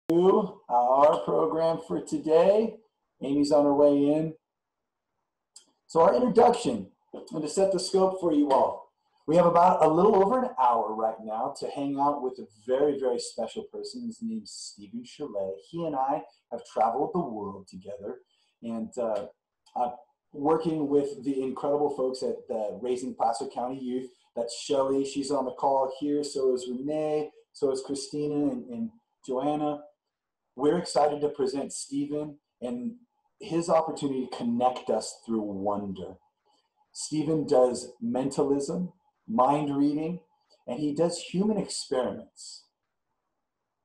Our program for today. Amy's on her way in. So our introduction, and to set the scope for you all, we have about a little over an hour right now to hang out with a very, very special person. His name's Stephen Chollet. He and I have traveled the world together and working with the incredible folks at the Raising Placer County Youth. That's Shelly, she's on the call here, so is Renee, so is Christina and Joanna. We're excited to present Stephen and his opportunity to connect us through wonder. Stephen does mentalism, mind reading, and he does human experiments.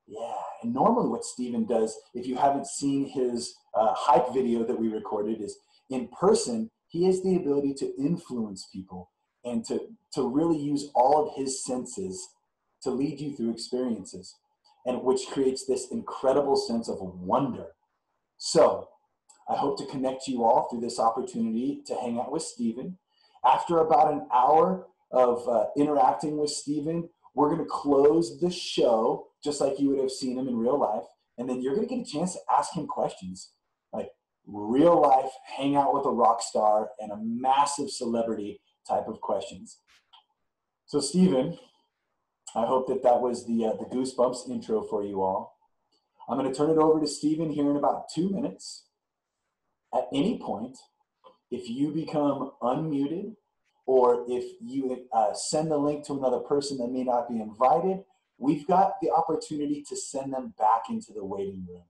Yeah, and normally what Stephen does, if you haven't seen his hype video that we recorded, is in person, he has the ability to influence people and to really use all of his senses to lead you through experiences, and which creates this incredible sense of wonder. So I hope to connect you all through this opportunity to hang out with Stephen. After about an hour of interacting with Stephen, we're going to close the show just like you would have seen him in real life, and then you're going to get a chance to ask him questions, like real life, hang out with a rock star and a massive celebrity type of questions. So Stephen, I hope that was the Goosebumps intro for you all. I'm going to turn it over to Stephen here in about 2 minutes. At any point, if you become unmuted or if you send the link to another person that may not be invited, we've got the opportunity to send them back into the waiting room.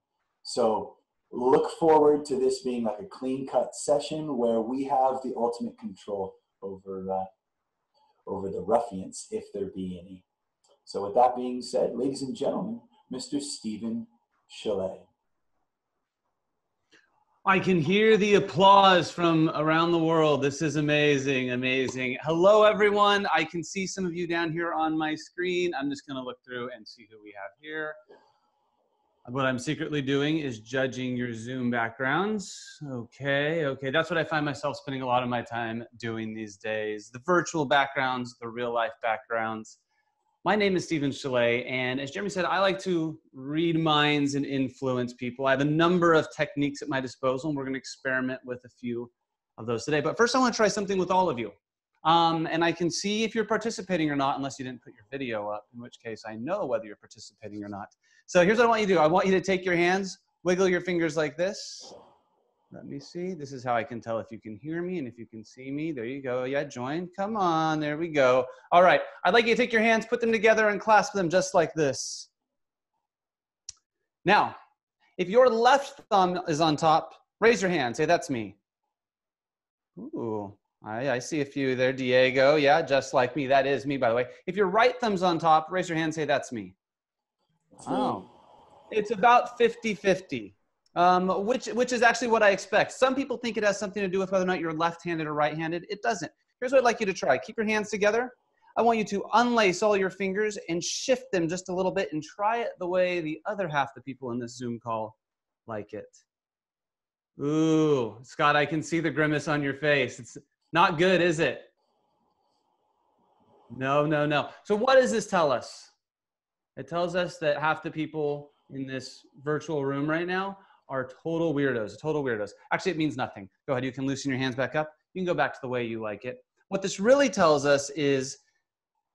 So look forward to this being like a clean-cut session where we have the ultimate control over the ruffians, if there be any. So with that being said, ladies and gentlemen, Mr. Stephen Chollet. I can hear the applause from around the world. This is amazing, amazing. Hello, everyone. I can see some of you down here on my screen. I'm just going to look through and see who we have here. What I'm secretly doing is judging your Zoom backgrounds. Okay. That's what I find myself spending a lot of my time doing these days. The virtual backgrounds, the real life backgrounds. My name is Stephen Chollet, and as Jeremy said, I like to read minds and influence people. I have a number of techniques at my disposal, and we're going to experiment with a few of those today. But first, I want to try something with all of you. And I can see if you're participating or not, unless you didn't put your video up, in which case I know whether you're participating or not. So here's what I want you to do. I want you to take your hands, wiggle your fingers like this. Let me see. This is how I can tell if you can hear me and if you can see me. There you go. Yeah, join. Come on. There we go. All right. I'd like you to take your hands, put them together, and clasp them just like this. Now, if your left thumb is on top, raise your hand. Say, that's me. Ooh, I see a few there. Diego. Yeah, just like me. That is me, by the way. If your right thumb's on top, raise your hand. Say, that's me. Oh, it's about 50-50. Which is actually what I expect. Some people think it has something to do with whether or not you're left-handed or right-handed. It doesn't. Here's what I'd like you to try. Keep your hands together. I want you to unlace all your fingers and shift them just a little bit and try it the way the other half of the people in this Zoom call like it. Ooh, Scott, I can see the grimace on your face. It's not good, is it? No. So what does this tell us? It tells us that half the people in this virtual room right now are total weirdos, Actually, it means nothing. Go ahead, you can loosen your hands back up. You can go back to the way you like it. What this really tells us is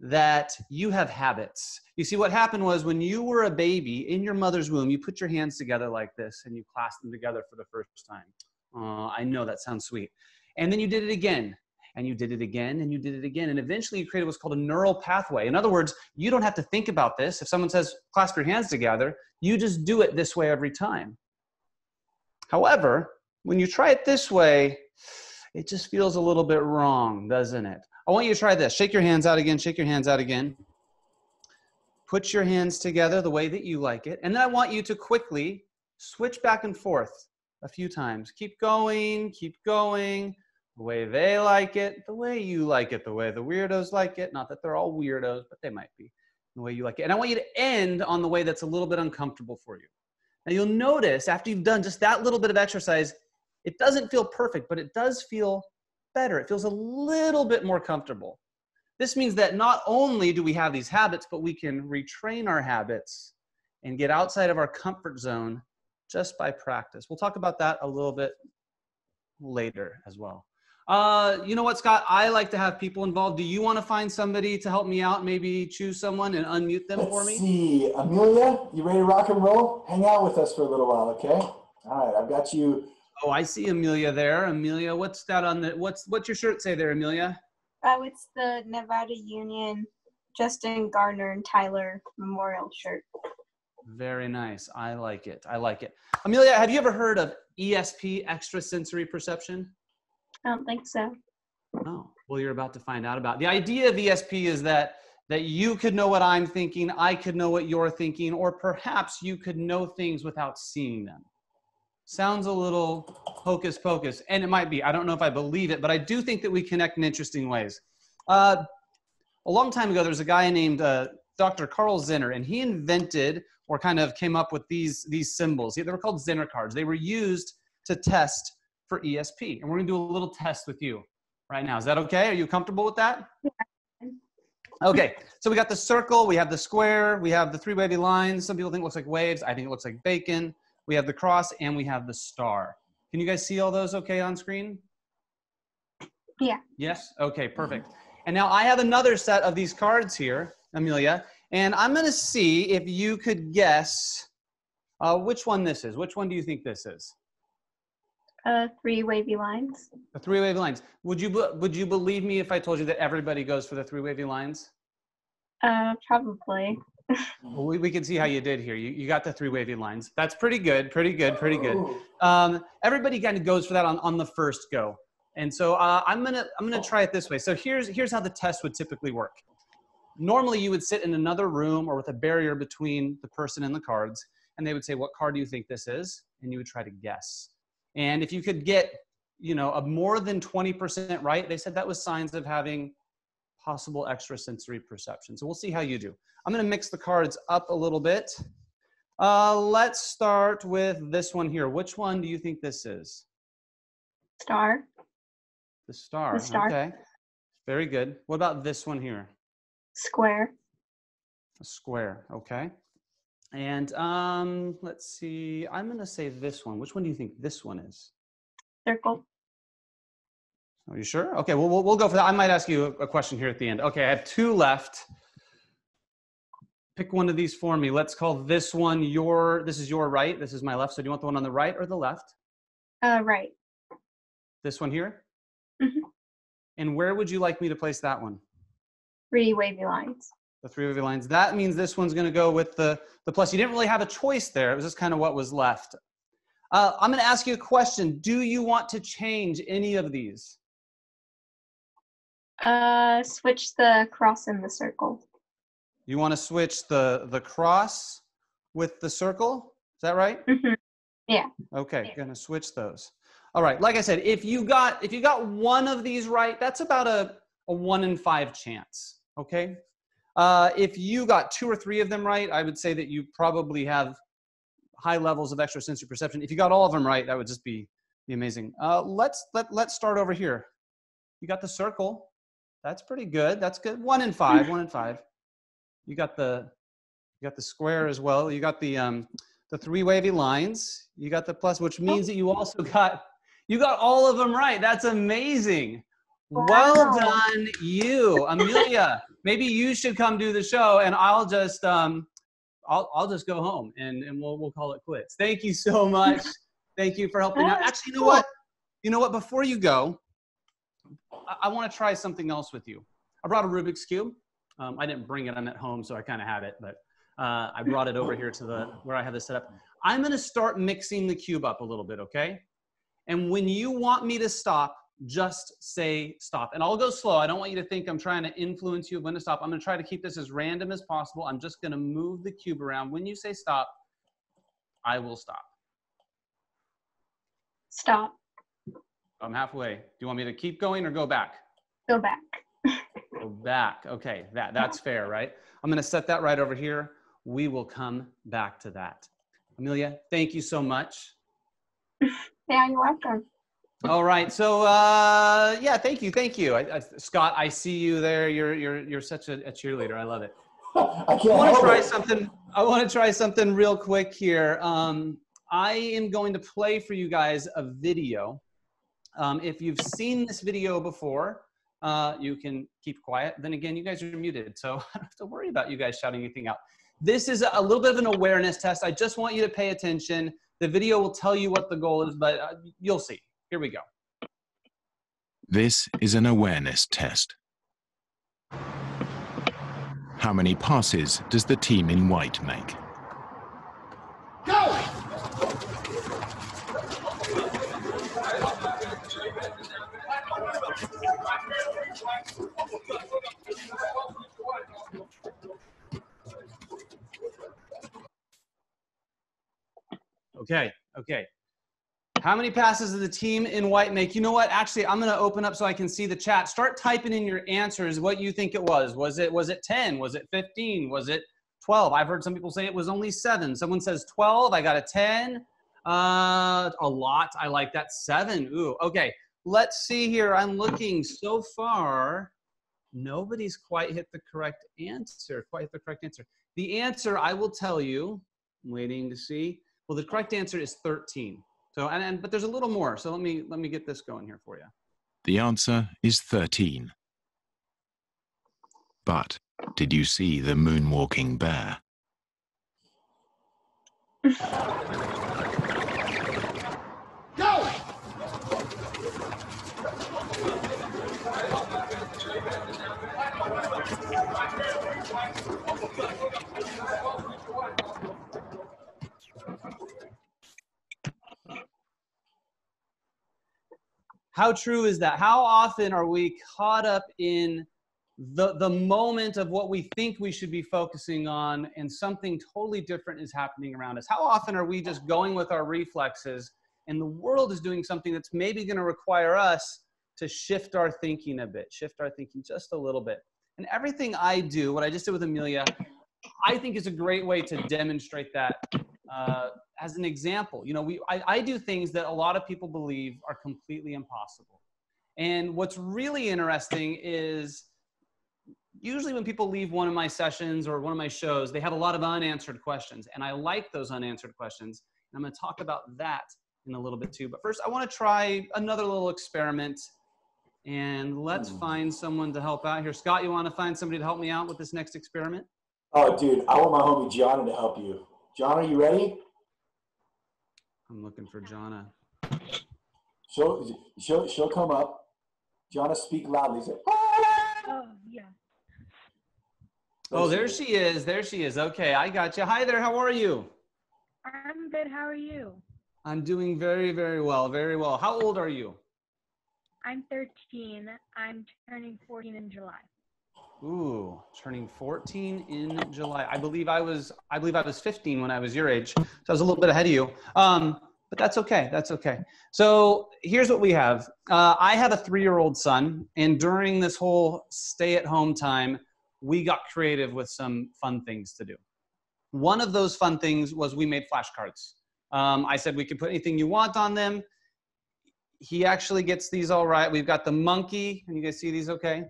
that you have habits. You see, what happened was when you were a baby in your mother's womb, you put your hands together like this and you clasped them together for the first time. I know that sounds sweet. And then you did it again, and you did it again, and you did it again. And eventually you created what's called a neural pathway. In other words, you don't have to think about this. If someone says, clasp your hands together, you just do it this way every time. However, when you try it this way, it just feels a little bit wrong, doesn't it? I want you to try this. Shake your hands out again. Shake your hands out again. Put your hands together the way that you like it. And then I want you to quickly switch back and forth a few times. Keep going, the way they like it, the way you like it, the way the weirdos like it. Not that they're all weirdos, but they might be, the way you like it. And I want you to end on the way that's a little bit uncomfortable for you. Now you'll notice after you've done just that little bit of exercise, it doesn't feel perfect, but it does feel better. It feels a little bit more comfortable. This means that not only do we have these habits, but we can retrain our habits and get outside of our comfort zone just by practice. We'll talk about that a little bit later as well. You know what, Scott? I like to have people involved. Do you want to find somebody to help me out? Maybe choose someone and unmute them for me? Let's see. Amelia, you ready to rock and roll? Hang out with us for a little while, okay? All right, I've got you. Oh, I see Amelia there. Amelia, what's that on the, what's your shirt say there, Amelia? Oh, it's the Nevada Union Justin Gardner and Tyler Memorial shirt. Very nice. I like it. I like it. Amelia, have you ever heard of ESP, extrasensory perception? I don't think so. Oh, well, you're about to find out about it. The idea of ESP is that you could know what I'm thinking, I could know what you're thinking, or perhaps you could know things without seeing them. Sounds a little hocus pocus, and it might be. I don't know if I believe it, but I do think that we connect in interesting ways. A long time ago, there was a guy named Dr. Carl Zinner, and he invented or kind of came up with these symbols. They were called Zinner cards. They were used to test for ESP, and we're going to do a little test with you right now. Is that okay? Are you comfortable with that? Yeah. Okay, so we got the circle, we have the square, we have the three wavy lines. Some people think it looks like waves. I think it looks like bacon. We have the cross, and we have the star. Can you guys see all those okay on screen? Yeah. Yes? Okay, perfect. And now I have another set of these cards here, Amelia, and I'm going to see if you could guess which one this is. Which one do you think this is? Three wavy lines. The three wavy lines. Would you believe me if I told you that everybody goes for the three wavy lines? Probably. Well, we can see how you did here. You got the three wavy lines. That's pretty good, pretty good, pretty good. Everybody kind of goes for that on the first go. And so I'm gonna try it this way. So here's how the test would typically work. Normally you would sit in another room or with a barrier between the person and the cards, and they would say, what card do you think this is? And you would try to guess. And if you could get, a more than 20% right, they said that was signs of having possible extrasensory perception. So we'll see how you do. I'm going to mix the cards up a little bit. Let's start with this one here. Which one do you think this is? Star. The star. The star. Okay. Very good. What about this one here? Square. A square. Okay. And let's see. I'm going to say this one. Which one do you think this one is? Circle. Are you sure? Okay, well, we'll go for that. I might ask you a question here at the end. Okay, I have two left. Pick one of these for me. Let's call this one this is your right. This is my left. So do you want the one on the right or the left? Right. This one here? Mm-hmm. And where would you like me to place that one? Three wavy lines. The three wavy lines. That means this one's going to go with the plus. You didn't really have a choice there. It was just kind of what was left. I'm going to ask you a question. Do you want to change any of these? Switch the cross and the circle. You want to switch the cross with the circle? Is that right? Mm-hmm. Yeah. Okay, gonna switch those. All right, like I said, if you got one of these right, that's about a 1 in 5 chance, okay? If you got 2 or 3 of them right, I would say that you probably have high levels of extrasensory perception. If you got all of them right, that would just be amazing. Let's start over here. You got the circle. That's pretty good. That's good. 1 in 5. 1 in 5. You got the square as well. You got the three wavy lines. You got the plus, which means that you also got all of them right. That's amazing. Wow. Well done, you, Amelia. Maybe you should come do the show, and I'll just I'll just go home and we'll call it quits. Thank you so much. Thank you for helping out. Actually, you know what? Before you go, I want to try something else with you. I brought a Rubik's Cube. I didn't bring it. I'm at home, so I kind of have it, but I brought it over here to where I have this set up. I'm going to start mixing the cube up a little bit, okay? And when you want me to stop, just say stop. And I'll go slow. I don't want you to think I'm trying to influence you when to stop. I'm going to try to keep this as random as possible. I'm just going to move the cube around. When you say stop, I will stop. Stop. I'm halfway. Do you want me to keep going or go back? Go back. Go back. Okay, that's fair, right? I'm going to set that right over here. We will come back to that. Amelia, thank you so much. Yeah, you're welcome. All right. So yeah, thank you. Scott, I see you there. You're such a cheerleader. I love it. I can't help it. I want to try something real quick here. I am going to play for you guys a video. If you've seen this video before, you can keep quiet. Then again, you guys are muted, so I don't have to worry about you guys shouting anything out. This is a little bit of an awareness test. I just want you to pay attention. The video will tell you what the goal is, but you'll see. Here we go. This is an awareness test. How many passes does the team in white make? Go! Okay. How many passes does the team in white make? You know what? Actually, I'm going to open up so I can see the chat. Start typing in your answers what you think it was. Was it 10? Was it 15? Was it 12? I've heard some people say it was only 7. Someone says 12. I got a 10. A lot. I like that. 7. Ooh, okay. Let's see here. I'm looking so far. Nobody's quite hit the correct answer. The answer, I will tell you, I'm waiting to see. Well, the correct answer is 13. So, but there's a little more. So let me get this going here for you. The answer is 13. But did you see the moonwalking bear? Go! How true is that? How often are we caught up in the moment of what we think we should be focusing on and something totally different is happening around us? How often are we just going with our reflexes and the world is doing something that's maybe going to require us to shift our thinking a bit, shift our thinking just a little bit? And everything I do, what I just did with Amelia, I think is a great way to demonstrate that as an example. You know, I do things that a lot of people believe are completely impossible. And what's really interesting is usually when people leave one of my sessions or one of my shows, they have a lot of unanswered questions. And I like those unanswered questions. And I'm going to talk about that in a little bit too. But first, I want to try another little experiment. And let's find someone to help out here. Scott, you want to find somebody to help me out with this next experiment? Oh, dude, I want my homie Gianna to help you. Gianna, you ready? I'm looking for Gianna. She'll come up. Gianna, speak loudly. Say, Oh, yeah. Oh, there she is. There she is. Okay, I got you. Hi there. How are you? I'm good. How are you? I'm doing very, very well. Very well. How old are you? I'm 13. I'm turning 14 in July. Ooh, turning 14 in July. I believe I was 15 when I was your age. So I was a little bit ahead of you. But that's okay. That's okay. So here's what we have. I have a 3-year-old son, and during this whole stay-at-home time, we got creative with some fun things to do. One of those fun things was we made flashcards. I said we could put anything you want on them. He actually gets these all right. We've got the monkey. Can you guys see these okay?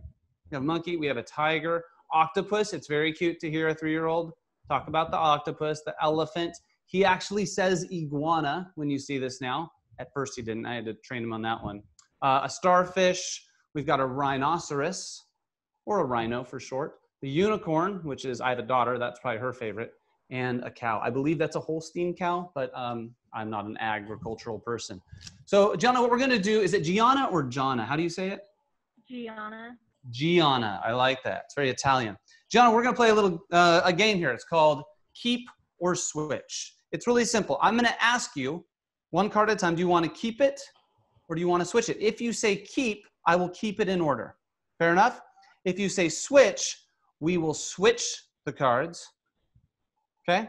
We have a monkey. We have a tiger. Octopus. It's very cute to hear a 3-year-old talk about the octopus. The elephant. He actually says iguana when you see this now. At first he didn't. I had to train him on that one. A starfish. We've got a rhinoceros, or a rhino for short. The unicorn, which is, I have a daughter. That's probably her favorite. And a cow. I believe that's a Holstein cow, but I'm not an agricultural person. So, Gianna, what we're going to do, is it Gianna or Gianna? How do you say it? Gianna. Gianna. I like that. It's very Italian. Gianna, we're going to play a game here. It's called Keep or Switch. It's really simple. I'm going to ask you one card at a time. Do you want to keep it or do you want to switch it? If you say keep, I will keep it in order. Fair enough? If you say switch, we will switch the cards. Okay?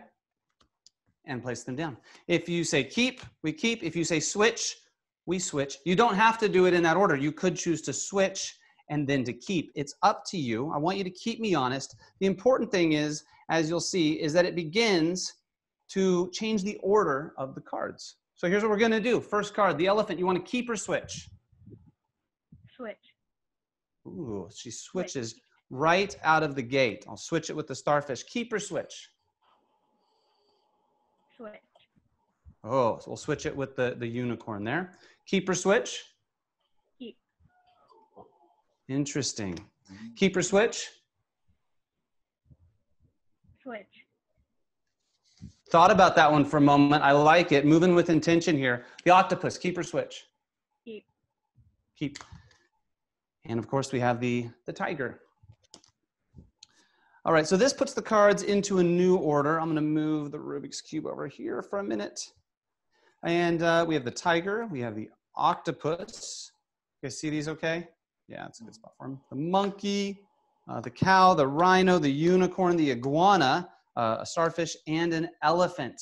And place them down. If you say keep, we keep. If you say switch, we switch. You don't have to do it in that order. You could choose to switch and then to keep. It's up to you. I want you to keep me honest. The important thing is, as you'll see, is that it begins to change the order of the cards. So here's what we're going to do. First card, the elephant. You want to keep or switch? Switch. Ooh, she switches. right out of the gate. I'll switch it with the starfish. Keep or switch? Switch. Oh, so we'll switch it with the unicorn there. Keep or switch? Keep. Interesting. Keep or switch? Switch. Thought about that one for a moment. I like it. Moving with intention here. The octopus, keep or switch? Keep. Keep. And of course we have the tiger. All right, so this puts the cards into a new order. I'm gonna move the Rubik's Cube over here for a minute. And we have the tiger, we have the octopus. You guys see these okay? Yeah, it's a good spot for them. The monkey, the cow, the rhino, the unicorn, the iguana, a starfish, and an elephant.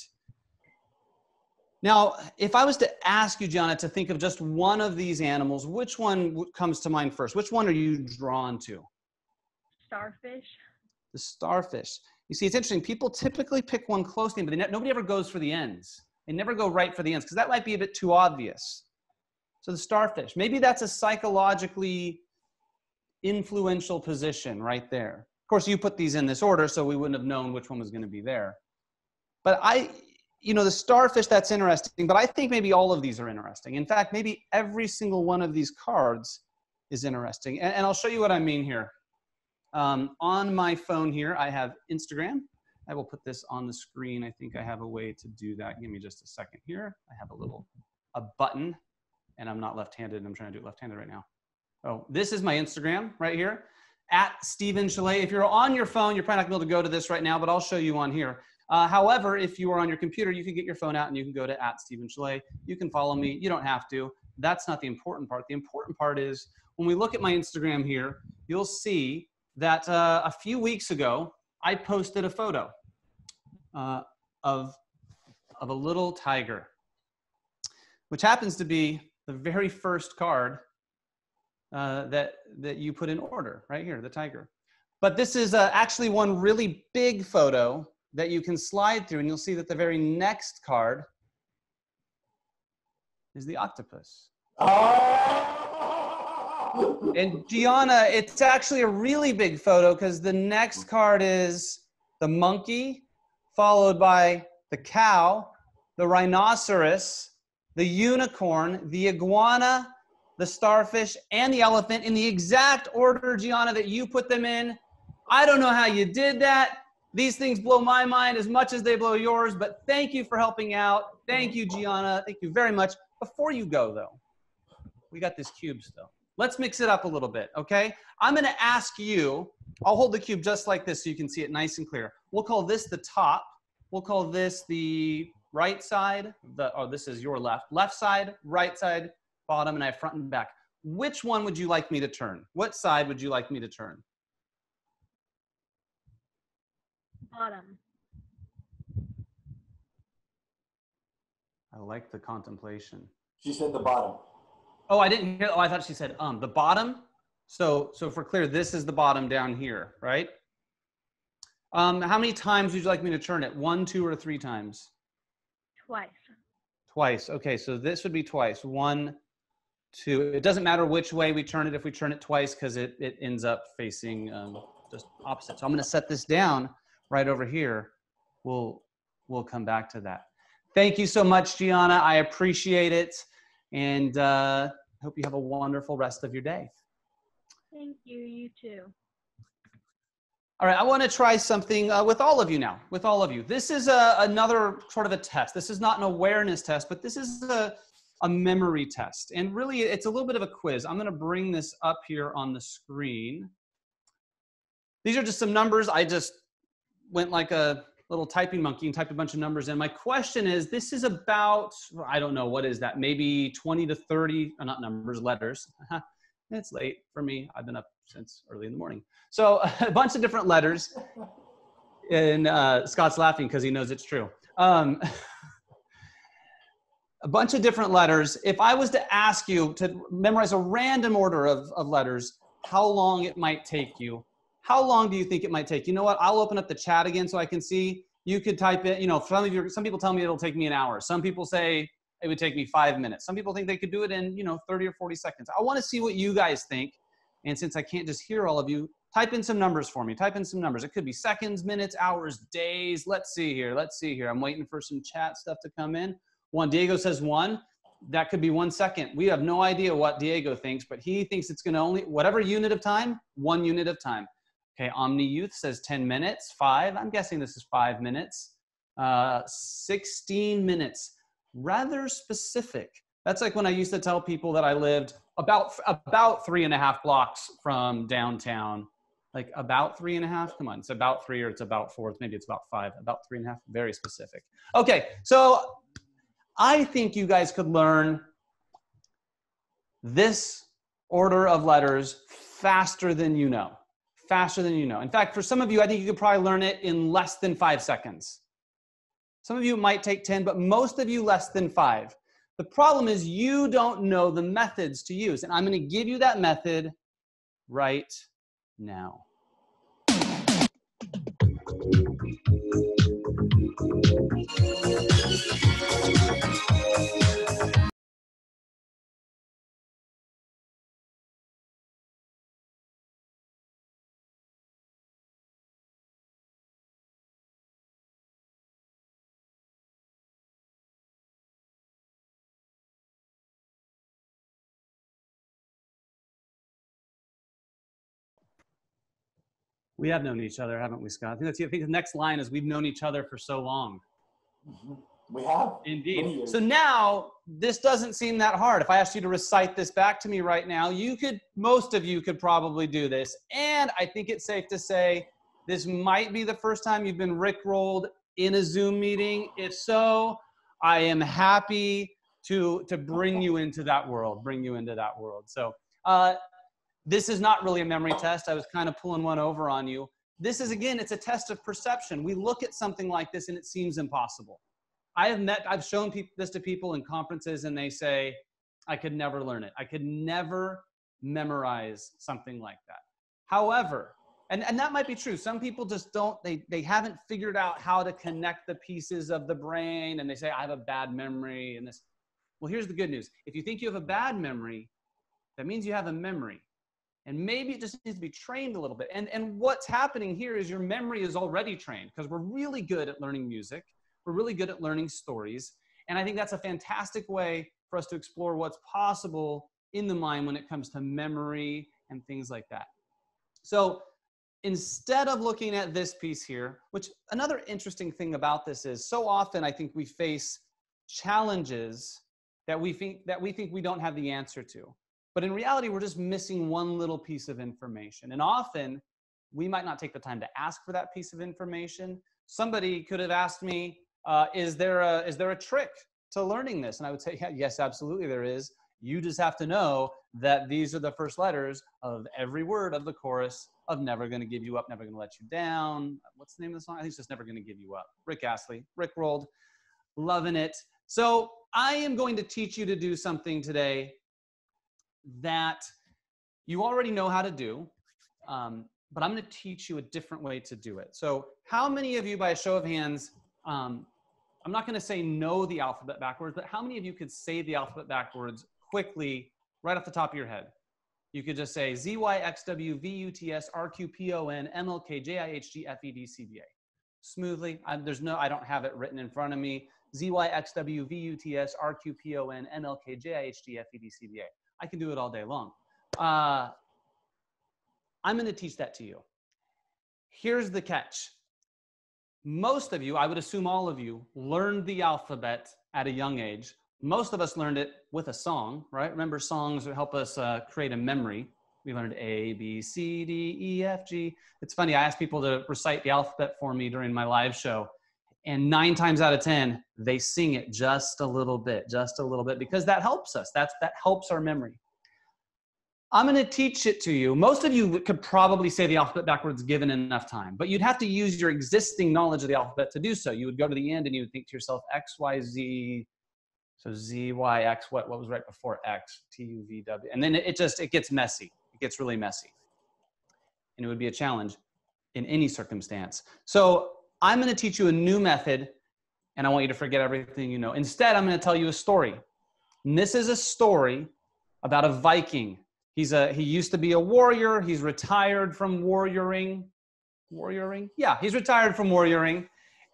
Now, if I was to ask you, Gianna, to think of just one of these animals, which one comes to mind first? Which one are you drawn to? Starfish. The starfish. You see, it's interesting. People typically pick one close to them, but nobody ever goes for the ends. They never go right for the ends because that might be a bit too obvious. So the starfish, maybe that's a psychologically influential position right there. Of course, you put these in this order, so we wouldn't have known which one was going to be there. But the starfish, that's interesting, but I think maybe all of these are interesting. In fact, maybe every single one of these cards is interesting. And I'll show you what I mean here. On my phone here, I have Instagram. I will put this on the screen. I think I have a way to do that. Give me just a second here. I have a button, and I'm not left-handed. I'm trying to do it left-handed right now. Oh, this is my Instagram right here, @Stephen_Chollet. If you're on your phone, you're probably not gonna be able to go to this right now, but I'll show you on here. However, if you are on your computer, you can get your phone out and you can go to @Stephen_Chollet. You can follow me. You don't have to. That's not the important part. The important part is when we look at my Instagram here, you'll see that a few weeks ago, I posted a photo of a little tiger, which happens to be the very first card that you put in order right here, the tiger. But this is actually one really big photo that you can slide through, and you'll see that the very next card is the octopus. And Gianna, it's actually a really big photo because the next card is the monkey, followed by the cow, the rhinoceros, the unicorn, the iguana, the starfish, and the elephant in the exact order, Gianna, that you put them in. I don't know how you did that. These things blow my mind as much as they blow yours, but thank you for helping out. Thank you, Gianna. Thank you very much. Before you go, though, we got this cube still. Let's mix it up a little bit, okay? I'm going to ask you, I'll hold the cube just like this so you can see it nice and clear. We'll call this the top. We'll call this the right side. This is your left. Left side, right side, bottom, and I have front and back. Which one would you like me to turn? What side would you like me to turn? Bottom. I like the contemplation. She said the bottom. Oh, I didn't hear. Oh, I thought she said the bottom. So if we're clear, this is the bottom down here, right? How many times would you like me to turn it? 1, 2, or 3 times? Twice. Twice. Okay, so this would be twice. 1, 2. It doesn't matter which way we turn it if we turn it twice because it ends up facing just opposite. So I'm going to set this down right over here. We'll come back to that. Thank you so much, Gianna. I appreciate it. And hope you have a wonderful rest of your day. Thank you. You too. All right, I want to try something with all of you now, with all of you. This is another sort of a test. This is not an awareness test, but this is a memory test. And really, it's a little bit of a quiz. I'm going to bring this up here on the screen. These are just some numbers. I just went like a little typing monkey and typed a bunch of numbers in. My question is, this is about, I don't know, what is that? Maybe 20 to 30, not numbers, letters. It's late for me. I've been up since early in the morning. So a bunch of different letters. And Scott's laughing because he knows it's true. A bunch of different letters. If I was to ask you to memorize a random order of letters, how long it might take you? How long do you think it might take? You know what? I'll open up the chat again so I can see. You could type it, you know, some people tell me it'll take me an hour. Some people say it would take me 5 minutes. Some people think they could do it in, 30 or 40 seconds. I want to see what you guys think. And since I can't just hear all of you, Type in some numbers for me. Type in some numbers. It could be seconds, minutes, hours, days. Let's see here. Let's see here. I'm waiting for some chat stuff to come in. Diego says 1. That could be 1 second. We have no idea what Diego thinks, but he thinks it's going to only, whatever unit of time, 1 unit of time. Okay, Omni Youth says 10 minutes, 5. I'm guessing this is 5 minutes. 16 minutes. Rather specific. That's like when I used to tell people that I lived about 3.5 blocks from downtown. Like about 3.5. Come on, it's about 3 or it's about 4. Maybe it's about 5. About 3.5. Very specific. Okay, so I think you guys could learn this order of letters faster than you know. Faster than you know. In fact, for some of you, I think you could probably learn it in less than 5 seconds. Some of you might take 10, but most of you less than 5. The problem is you don't know the methods to use, and I'm going to give you that method right now. We have known each other, haven't we, Scott? I think the next line is we've known each other for so long. Mm-hmm. We have. Indeed. So now this doesn't seem that hard. If I asked you to recite this back to me right now, most of you could probably do this. And I think it's safe to say this might be the first time you've been rickrolled in a Zoom meeting. If so, I am happy to bring you into that world, So this is not really a memory test. I was kind of pulling one over on you. This is, again, it's a test of perception. We look at something like this and it seems impossible. I've shown this to people in conferences and they say, I could never learn it. I could never memorize something like that. However, and that might be true. Some people just they haven't figured out how to connect the pieces of the brain and they say, I have a bad memory and this. Well, here's the good news. If you think you have a bad memory, that means you have a memory. And maybe it just needs to be trained a little bit. And what's happening here is your memory is already trained because we're really good at learning music. We're really good at learning stories. And I think that's a fantastic way for us to explore what's possible in the mind when it comes to memory and things like that. So instead of looking at this piece here, which another interesting thing about this is so often I think we face challenges that we think we don't have the answer to. But in reality, we're just missing one little piece of information. And often we might not take the time to ask for that piece of information. Somebody could have asked me, is there a trick to learning this? And I would say, yeah, yes, absolutely there is. You just have to know that these are the first letters of every word of the chorus of Never Gonna Give You Up, Never Gonna Let You Down. What's the name of the song? I think it's just Never Gonna Give You Up. Rick Astley, Rick rolled, loving it. So I am going to teach you to do something today that you already know how to do, but I'm going to teach you a different way to do it. So how many of you, by a show of hands, I'm not going to say know the alphabet backwards, but how many of you could say the alphabet backwards quickly right off the top of your head? You could just say ZYXWVUTSRQPONMLKJIHGFEDCBA. Smoothly. I don't have it written in front of me. ZYXWVUTSRQPONMLKJIHGFEDCBA. I can do it all day long. I'm going to teach that to you. Here's the catch. Most of you, I would assume all of you, learned the alphabet at a young age. Most of us learned it with a song, right? Remember, songs help us create a memory. We learned A, B, C, D, E, F, G. It's funny, I asked people to recite the alphabet for me during my live show. And 9 times out of 10, they sing it just a little bit, because that helps us. That helps our memory. I'm going to teach it to you. Most of you could probably say the alphabet backwards given enough time, but you'd have to use your existing knowledge of the alphabet to do so. You would go to the end and you would think to yourself, X, Y, Z. So Z, Y, X, what was right before X? T, U, V, W. And then it gets messy. It gets really messy. And it would be a challenge in any circumstance. So I'm going to teach you a new method, and I want you to forget everything you know. Instead, I'm going to tell you a story. And this is a story about a Viking. He used to be a warrior. He's retired from warrioring. Yeah, he's retired from warrioring.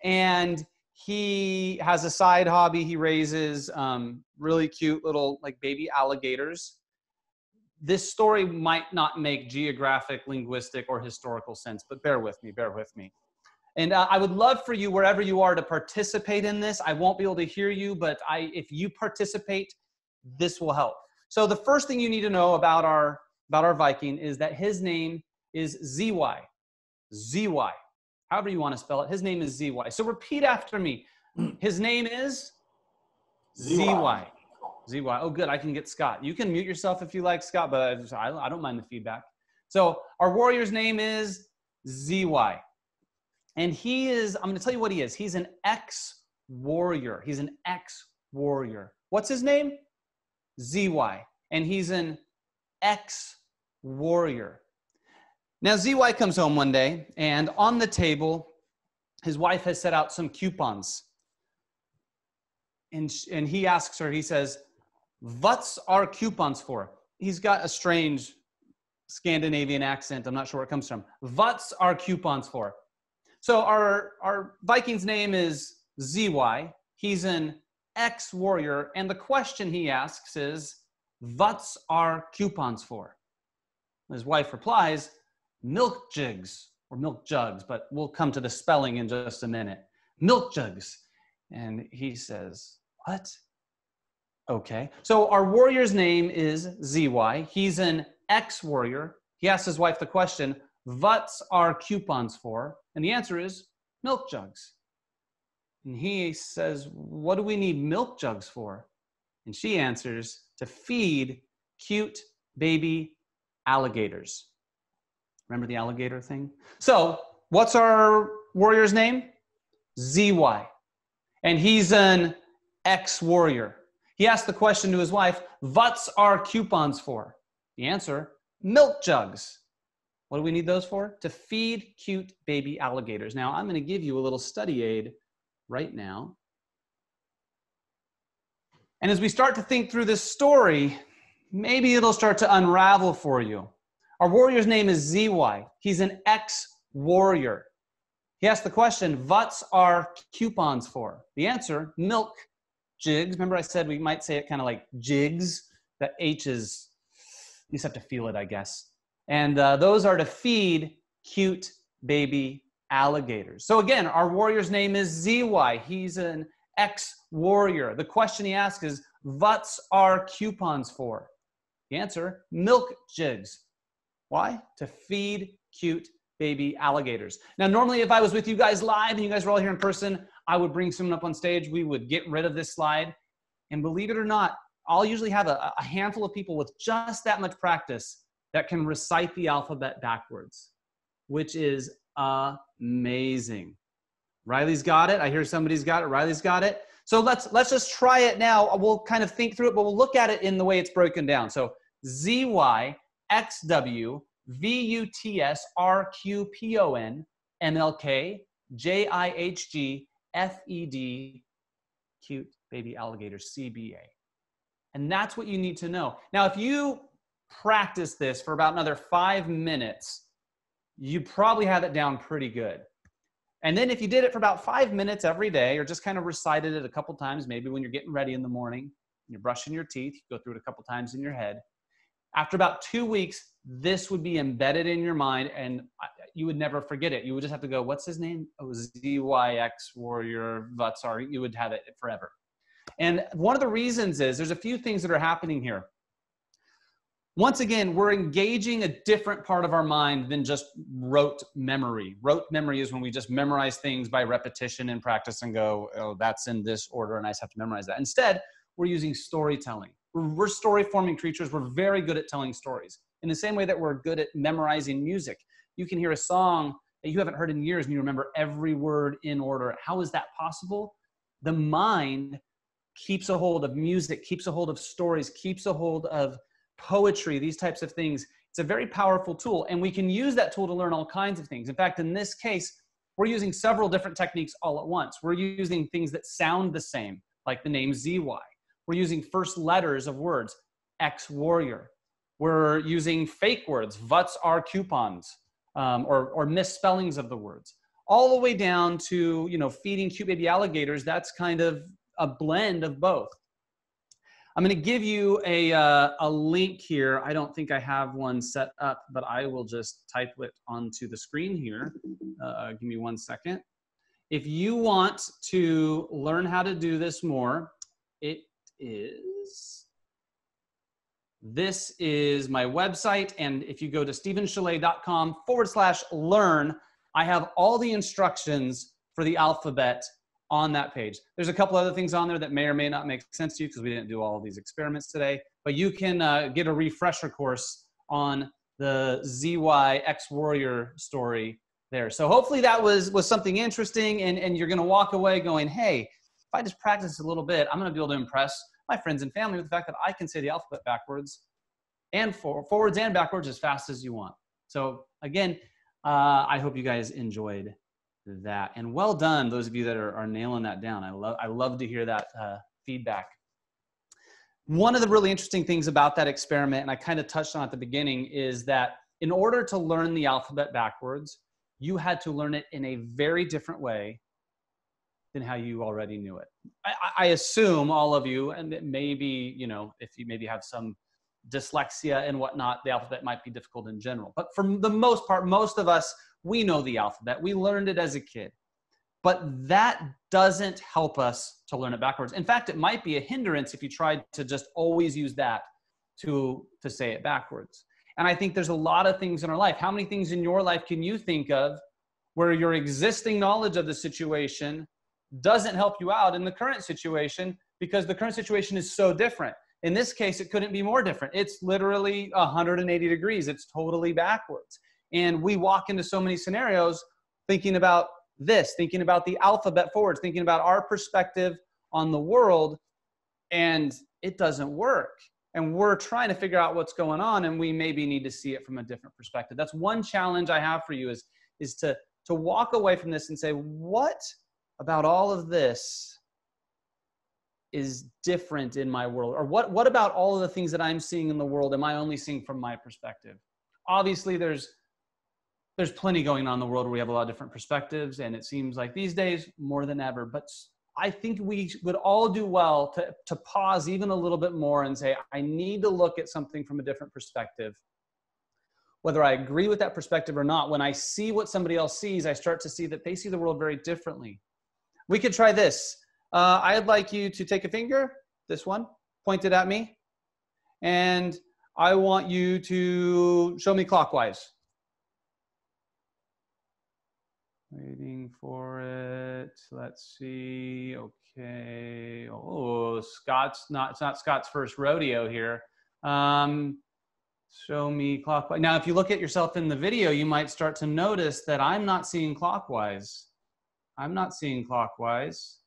And he has a side hobby. He raises really cute little like baby alligators. This story might not make geographic, linguistic, or historical sense, but bear with me, bear with me. And I would love for you, wherever you are, to participate in this. I won't be able to hear you, but if you participate, this will help. So the first thing you need to know about our Viking is that his name is Zy. Zy. However you want to spell it. His name is Zy. So repeat after me. His name is Zy. Zy. Oh, good. I can get Scott. You can mute yourself if you like, Scott, but I don't mind the feedback. So our warrior's name is Zy. And he is, I'm going to tell you what he is. He's an ex-warrior. He's an ex-warrior. What's his name? Zy. And he's an ex-warrior. Now, Zy comes home one day, and on the table, his wife has set out some coupons. And he asks her, he says, "What's our coupons for?" He's got a strange Scandinavian accent. I'm not sure where it comes from. What's our coupons for? So our Viking's name is Zy. He's an ex-warrior. And the question he asks is, "What's our coupons for?" His wife replies, "Milk jigs," or milk jugs, but we'll come to the spelling in just a minute. Milk jugs. And he says, "What?" Okay. So our warrior's name is Zy. He's an ex-warrior. He asks his wife the question, "What's our coupons for?" And the answer is milk jugs. And he says, "What do we need milk jugs for?" And she answers, "To feed cute baby alligators." Remember the alligator thing? So what's our warrior's name? Zy. And he's an ex-warrior. He asked the question to his wife, "What's our coupons for?" The answer, milk jugs. What do we need those for? To feed cute baby alligators. Now, I'm going to give you a little study aid right now. And as we start to think through this story, maybe it'll start to unravel for you. Our warrior's name is Zy. He's an ex-warrior. He asked the question, "What's our coupons for?" The answer, milk jigs. Remember I said we might say it kind of like jigs. The H is, you just have to feel it, I guess. And those are to feed cute baby alligators. So again, our warrior's name is Zy. He's an ex-warrior. The question he asks is, "What's our coupons for?" The answer, milk jigs. Why? To feed cute baby alligators. Now, normally if I was with you guys live and you guys were all here in person, I would bring someone up on stage. We would get rid of this slide. And believe it or not, I'll usually have a handful of people with just that much practice that can recite the alphabet backwards, which is amazing. Riley's got it. I hear somebody's got it. Riley's got it. So let's just try it now. We'll kind of think through it, but we'll look at it in the way it's broken down. So Zy, XW, VUTS, RQPON, MLK, JIHG, FED, cute baby alligators, CBA. And that's what you need to know. Now, if you practice this for about another 5 minutes, you probably have it down pretty good. And then if you did it for about 5 minutes every day, or just kind of recited it a couple times, maybe when you're getting ready in the morning, you're brushing your teeth, you go through it a couple times in your head. After about 2 weeks, this would be embedded in your mind and you would never forget it. You would just have to go, "What's his name?" "Oh, ZYX Warrior Vatsar." You would have it forever. And one of the reasons is there's a few things that are happening here. Once again, we're engaging a different part of our mind than just rote memory. Rote memory is when we just memorize things by repetition and practice and go, "Oh, that's in this order and I just have to memorize that." Instead, we're using storytelling. We're story-forming creatures. We're very good at telling stories. In the same way that we're good at memorizing music. You can hear a song that you haven't heard in years and you remember every word in order. How is that possible? The mind keeps a hold of music, keeps a hold of stories, keeps a hold of poetry, these types of things. It's a very powerful tool, and we can use that tool to learn all kinds of things. In fact, in this case, we're using several different techniques all at once. We're using things that sound the same, like the name Zy. We're using first letters of words, ex-warrior. We're using fake words. Vuts are coupons, or misspellings of the words. All the way down to, you know, feeding cute baby alligators. That's kind of a blend of both. I'm going to give you a link here. I don't think I have one set up, but I will just type it onto the screen here. Give me 1 second. If you want to learn how to do this more, this is my website. And if you go to stephenchollet.com/learn, I have all the instructions for the alphabet on that page. There's a couple other things on there that may or may not make sense to you because we didn't do all of these experiments today, but you can get a refresher course on the ZY X Warrior story there. So hopefully that was something interesting, and you're gonna walk away going, hey, if I just practice a little bit, I'm gonna be able to impress my friends and family with the fact that I can say the alphabet backwards and forwards and backwards as fast as you want. So again, I hope you guys enjoyed that, and well done those of you that are nailing that down. I love to hear that feedback. One of the really interesting things about that experiment, and I kind of touched on at the beginning, is that in order to learn the alphabet backwards, you had to learn it in a very different way than how you already knew it. I assume all of you, and maybe, you know, if you maybe have some dyslexia and whatnot, the alphabet might be difficult in general. But for the most part, most of us, we know the alphabet. We learned it as a kid. But that doesn't help us to learn it backwards. In fact, it might be a hindrance if you tried to just always use that to say it backwards. And I think there's a lot of things in our life. How many things in your life can you think of where your existing knowledge of the situation doesn't help you out in the current situation because the current situation is so different? In this case, it couldn't be more different. It's literally 180 degrees. It's totally backwards. And we walk into so many scenarios thinking about this, thinking about the alphabet forwards, thinking about our perspective on the world, and it doesn't work. And we're trying to figure out what's going on, and we maybe need to see it from a different perspective. That's one challenge I have for you is to walk away from this and say, what about all of this is different in my world? Or what about all of the things that I'm seeing in the world am I only seeing from my perspective? Obviously, there's plenty going on in the world where we have a lot of different perspectives, and it seems like these days more than ever. But I think we would all do well to pause even a little bit more and say, I need to look at something from a different perspective. Whether I agree with that perspective or not, when I see what somebody else sees, I start to see that they see the world very differently. We could try this. I'd like you to take a finger, this one, point it at me, and I want you to show me clockwise. Waiting for it. Let's see. Okay. Oh, it's not Scott's first rodeo here. Show me clockwise. Now, if you look at yourself in the video, you might start to notice that I'm not seeing clockwise. I'm not seeing clockwise.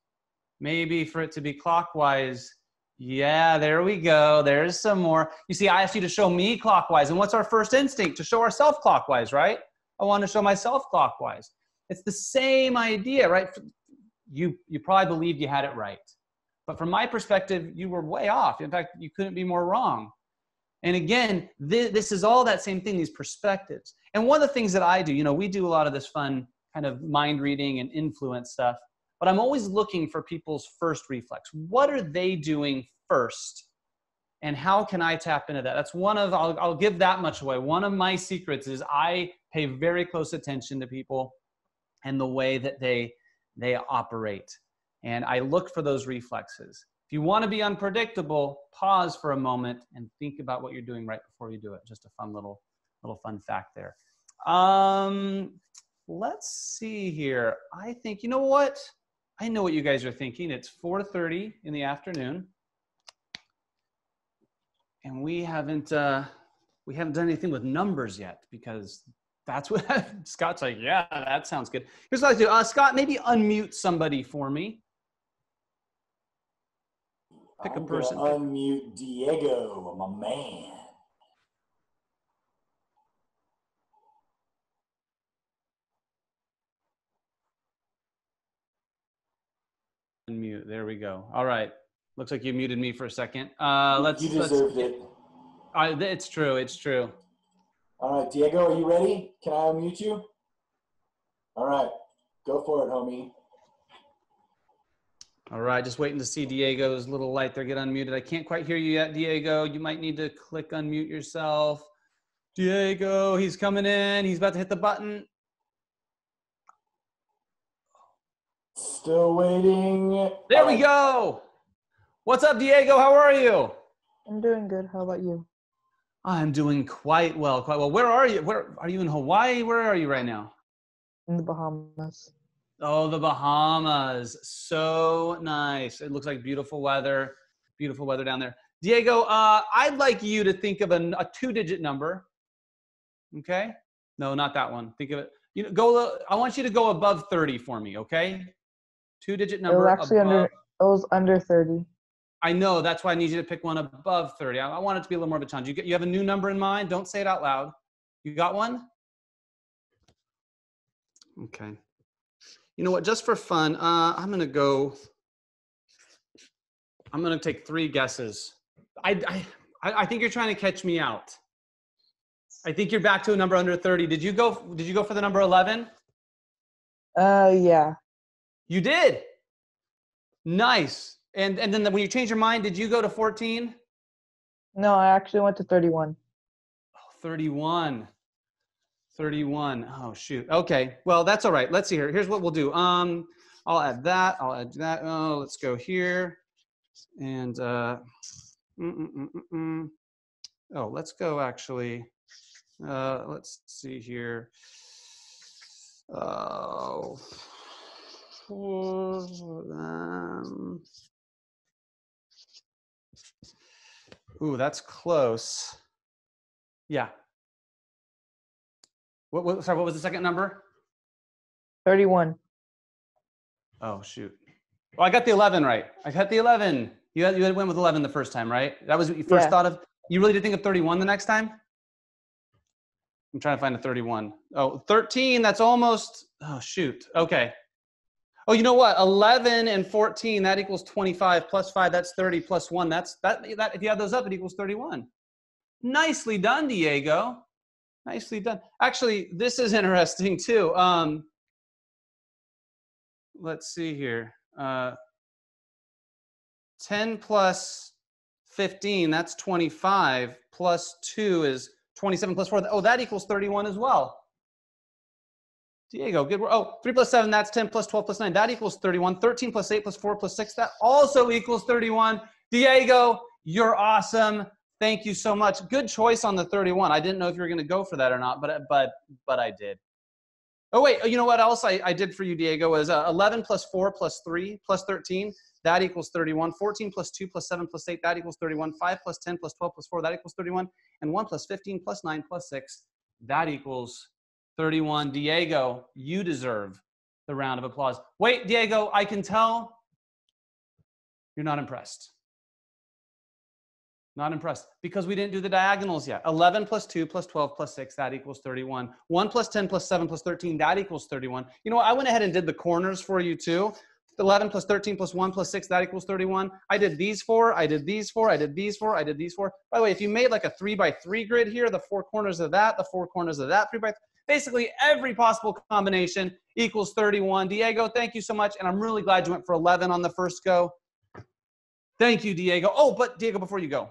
Maybe for it to be clockwise. Yeah, there we go. There's some more. You see, I asked you to show me clockwise. And what's our first instinct? To show ourselves clockwise, right? I want to show myself clockwise. It's the same idea, right? You probably believed you had it right. But from my perspective, you were way off. In fact, you couldn't be more wrong. And again, this is all that same thing, these perspectives. And one of the things that I do, you know, we do a lot of this fun kind of mind reading and influence stuff, but I'm always looking for people's first reflex. What are they doing first? And how can I tap into that? That's one of, I'll give that much away. One of my secrets is I pay very close attention to people and the way that they operate. And I look for those reflexes. If you want to be unpredictable, pause for a moment and think about what you're doing right before you do it. Just a fun little fun fact there. Let's see here. I think, you know what? I know what you guys are thinking. It's 4:30 in the afternoon. And we haven't done anything with numbers yet because that's what Scott's like, yeah, that sounds good. Here's what I do. Scott, maybe unmute somebody for me. Pick a person. Unmute Diego, my man. Unmute. There we go. All right. Looks like you muted me for a second. You deserved it. It's true. It's true. All right, Diego, are you ready? Can I unmute you? All right, go for it, homie. All right, just waiting to see Diego's little light there get unmuted. I can't quite hear you yet, Diego. You might need to click unmute yourself. Diego, he's coming in. He's about to hit the button. Still waiting. There we go. What's up, Diego? How are you? I'm doing good. How about you? I'm doing quite well, quite well. Where are you? Where are you in Hawaii? Where are you right now? In the Bahamas. Oh, the Bahamas. So nice. It looks like beautiful weather down there. Diego, I'd like you to think of a two-digit number. Okay? No, not that one. Think of it. I want you to go above 30 for me, okay? Two-digit number. It was actually it was under 30. I know. That's why I need you to pick one above 30. I want it to be a little more of a challenge. You have a new number in mind? Don't say it out loud. You got one? Okay. You know what? Just for fun, I'm going to take 3 guesses. I think you're trying to catch me out. I think you're back to a number under 30. Did you go for the number 11? Yeah. You did. Nice. And then when you changed your mind, did you go to 14? No, I actually went to 31. Oh, 31. 31. Oh, shoot. Okay. Well, that's all right. Let's see here. Here's what we'll do. I'll add that. I'll add that. Oh, let's go here. And, oh, let's go actually. Let's see here. Oh. Ooh, that's close. Yeah. Sorry, what was the second number? 31. Oh, shoot. Oh, I got the 11 right. I got the 11. You had went with 11 the first time, right? That was what you first thought of? You really did think of 31 the next time? I'm trying to find a 31. Oh, 13, that's almost, oh, shoot. Okay. Oh, you know what? 11 and 14, that equals 25. Plus 5, that's 30. Plus 1, that if you add those up, it equals 31. Nicely done, Diego. Nicely done. Actually, this is interesting too. Let's see here. 10 plus 15, that's 25. Plus 2 is 27 plus 4. Oh, that equals 31 as well. Diego, good work. Oh, 3 plus 7, that's 10 plus 12 plus 9. That equals 31. 13 plus 8 plus 4 plus 6, that also equals 31. Diego, you're awesome. Thank you so much. Good choice on the 31. I didn't know if you were going to go for that or not, but I did. Oh, wait. You know what else I did for you, Diego, was 11 plus 4 plus 3 plus 13. That equals 31. 14 plus 2 plus 7 plus 8. That equals 31. 5 plus 10 plus 12 plus 4. That equals 31. And 1 plus 15 plus 9 plus 6. That equals 31. Diego, you deserve the round of applause. Wait, Diego, I can tell you're not impressed. Not impressed because we didn't do the diagonals yet. 11 plus 2 plus 12 plus 6, that equals 31. 1 plus 10 plus 7 plus 13, that equals 31. You know what? I went ahead and did the corners for you too. 11 plus 13 plus 1 plus 6, that equals 31. I did these 4, I did these 4, I did these 4, I did these 4. By the way, if you made like a 3x3 grid here, the 4 corners of that, the 4 corners of that, 3x3, basically every possible combination equals 31. Diego, thank you so much. And I'm really glad you went for 11 on the first go. Thank you, Diego. Oh, but Diego, before you go,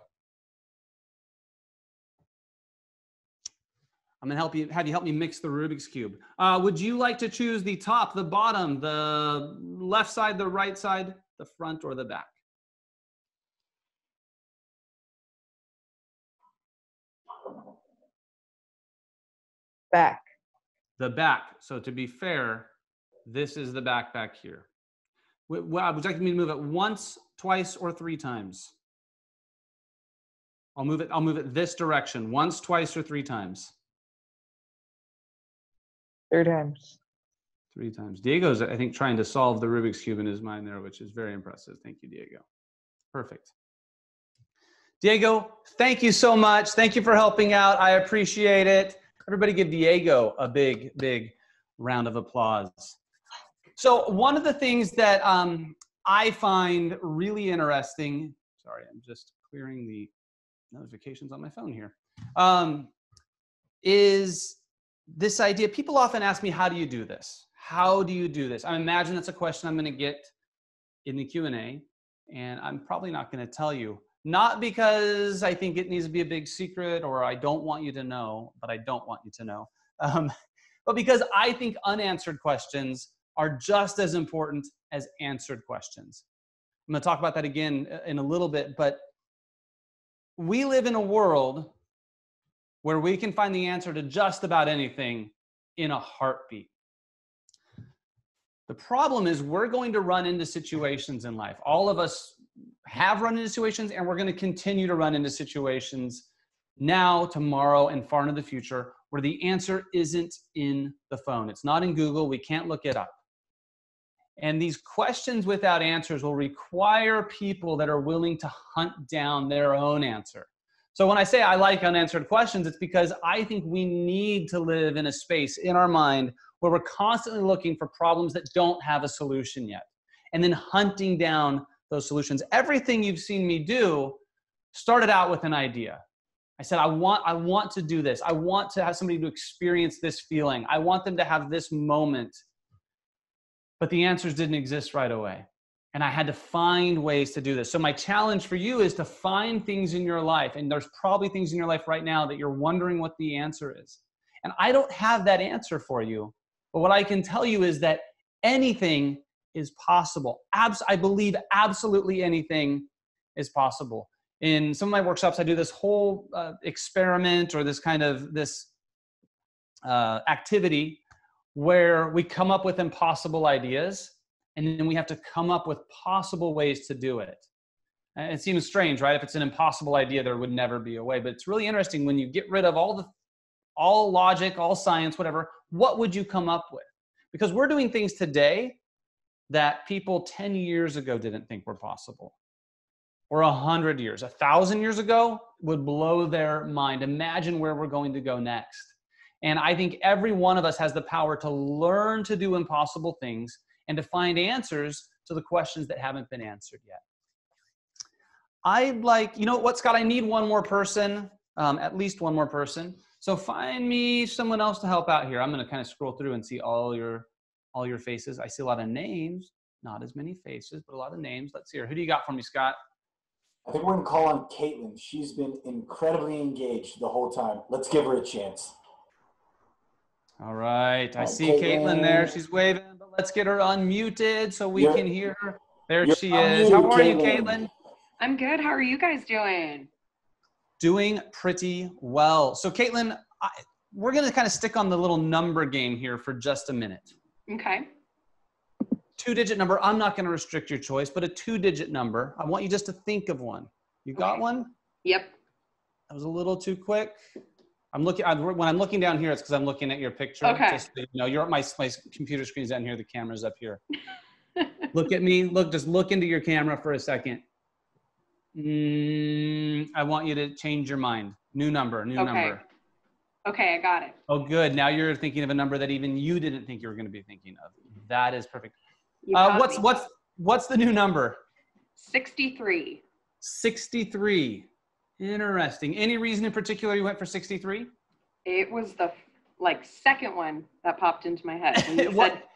I'm going to have you help me mix the Rubik's Cube. Would you like to choose the top, the bottom, the left side, the right side, the front, or the back? Back. The back. So to be fair, this is the back here. Would you like me to move it once, twice, or 3 times? I'll move it this direction. Once, twice, or 3 times? 3 times. 3 times. Diego's, I think, trying to solve the Rubik's Cube in his mind there, which is very impressive. Thank you, Diego. Perfect. Diego, thank you so much. Thank you for helping out. I appreciate it. Everybody give Diego a big, big round of applause. So one of the things that I find really interesting, sorry, I'm just clearing the notifications on my phone here, is this idea. People often ask me, how do you do this? How do you do this? I imagine that's a question I'm going to get in the Q&A, and I'm probably not going to tell you. Not because I think it needs to be a big secret or I don't want you to know, but I don't want you to know. But because I think unanswered questions are just as important as answered questions. I'm going to talk about that again in a little bit, but we live in a world where we can find the answer to just about anything in a heartbeat. The problem is we're going to run into situations in life. All of us have run into situations, and we're going to continue to run into situations now, tomorrow, and far into the future where the answer isn't in the phone. It's not in Google. We can't look it up. And these questions without answers will require people that are willing to hunt down their own answer. So when I say I like unanswered questions, it's because I think we need to live in a space in our mind where we're constantly looking for problems that don't have a solution yet, and then hunting down those solutions. Everything you've seen me do started out with an idea. I said, I want to do this. I want to have somebody to experience this feeling. I want them to have this moment. But the answers didn't exist right away. And I had to find ways to do this. So my challenge for you is to find things in your life. And there's probably things in your life right now that you're wondering what the answer is. And I don't have that answer for you. But what I can tell you is that anything is possible. I believe absolutely anything is possible. In some of my workshops, I do this whole experiment or this kind of activity where we come up with impossible ideas, and then we have to come up with possible ways to do it. And it seems strange, right? If it's an impossible idea, there would never be a way. But it's really interesting when you get rid of all logic, all science, whatever, what would you come up with? Because we're doing things today that people 10 years ago didn't think were possible. Or 100 years, 1,000 years ago would blow their mind. Imagine where we're going to go next. And I think every one of us has the power to learn to do impossible things and to find answers to the questions that haven't been answered yet. I'd like, you know what, Scott, I need one more person, at least one more person. So find me someone else to help out here. I'm going to kind of scroll through and see all your faces. I see a lot of names, not as many faces, but a lot of names. Let's see here. Who do you got for me, Scott? I think we're going to call on Caitlin. She's been incredibly engaged the whole time. Let's give her a chance. All right. I see Caitlin there. She's waving, but let's get her unmuted so we can hear her. There she is. How are you, Caitlin? I'm good. How are you guys doing? Doing pretty well. So, Caitlin, we're going to kind of stick on the little number game here for just a minute. Okay. 2-digit number. I'm not going to restrict your choice, but a 2-digit number. I want you just to think of one. You got one? Yep. That was a little too quick. When I'm looking down here, it's because I'm looking at your picture. Okay. Just so you know, you're my computer screen's down here. The camera's up here. Look at me. Just look into your camera for a second. I want you to change your mind. New number. Okay, I got it. Oh, good. Now you're thinking of a number that even you didn't think you were going to be thinking of. That is perfect. What's the new number? 63. 63. Interesting. Any reason in particular you went for 63? It was the second one that popped into my head.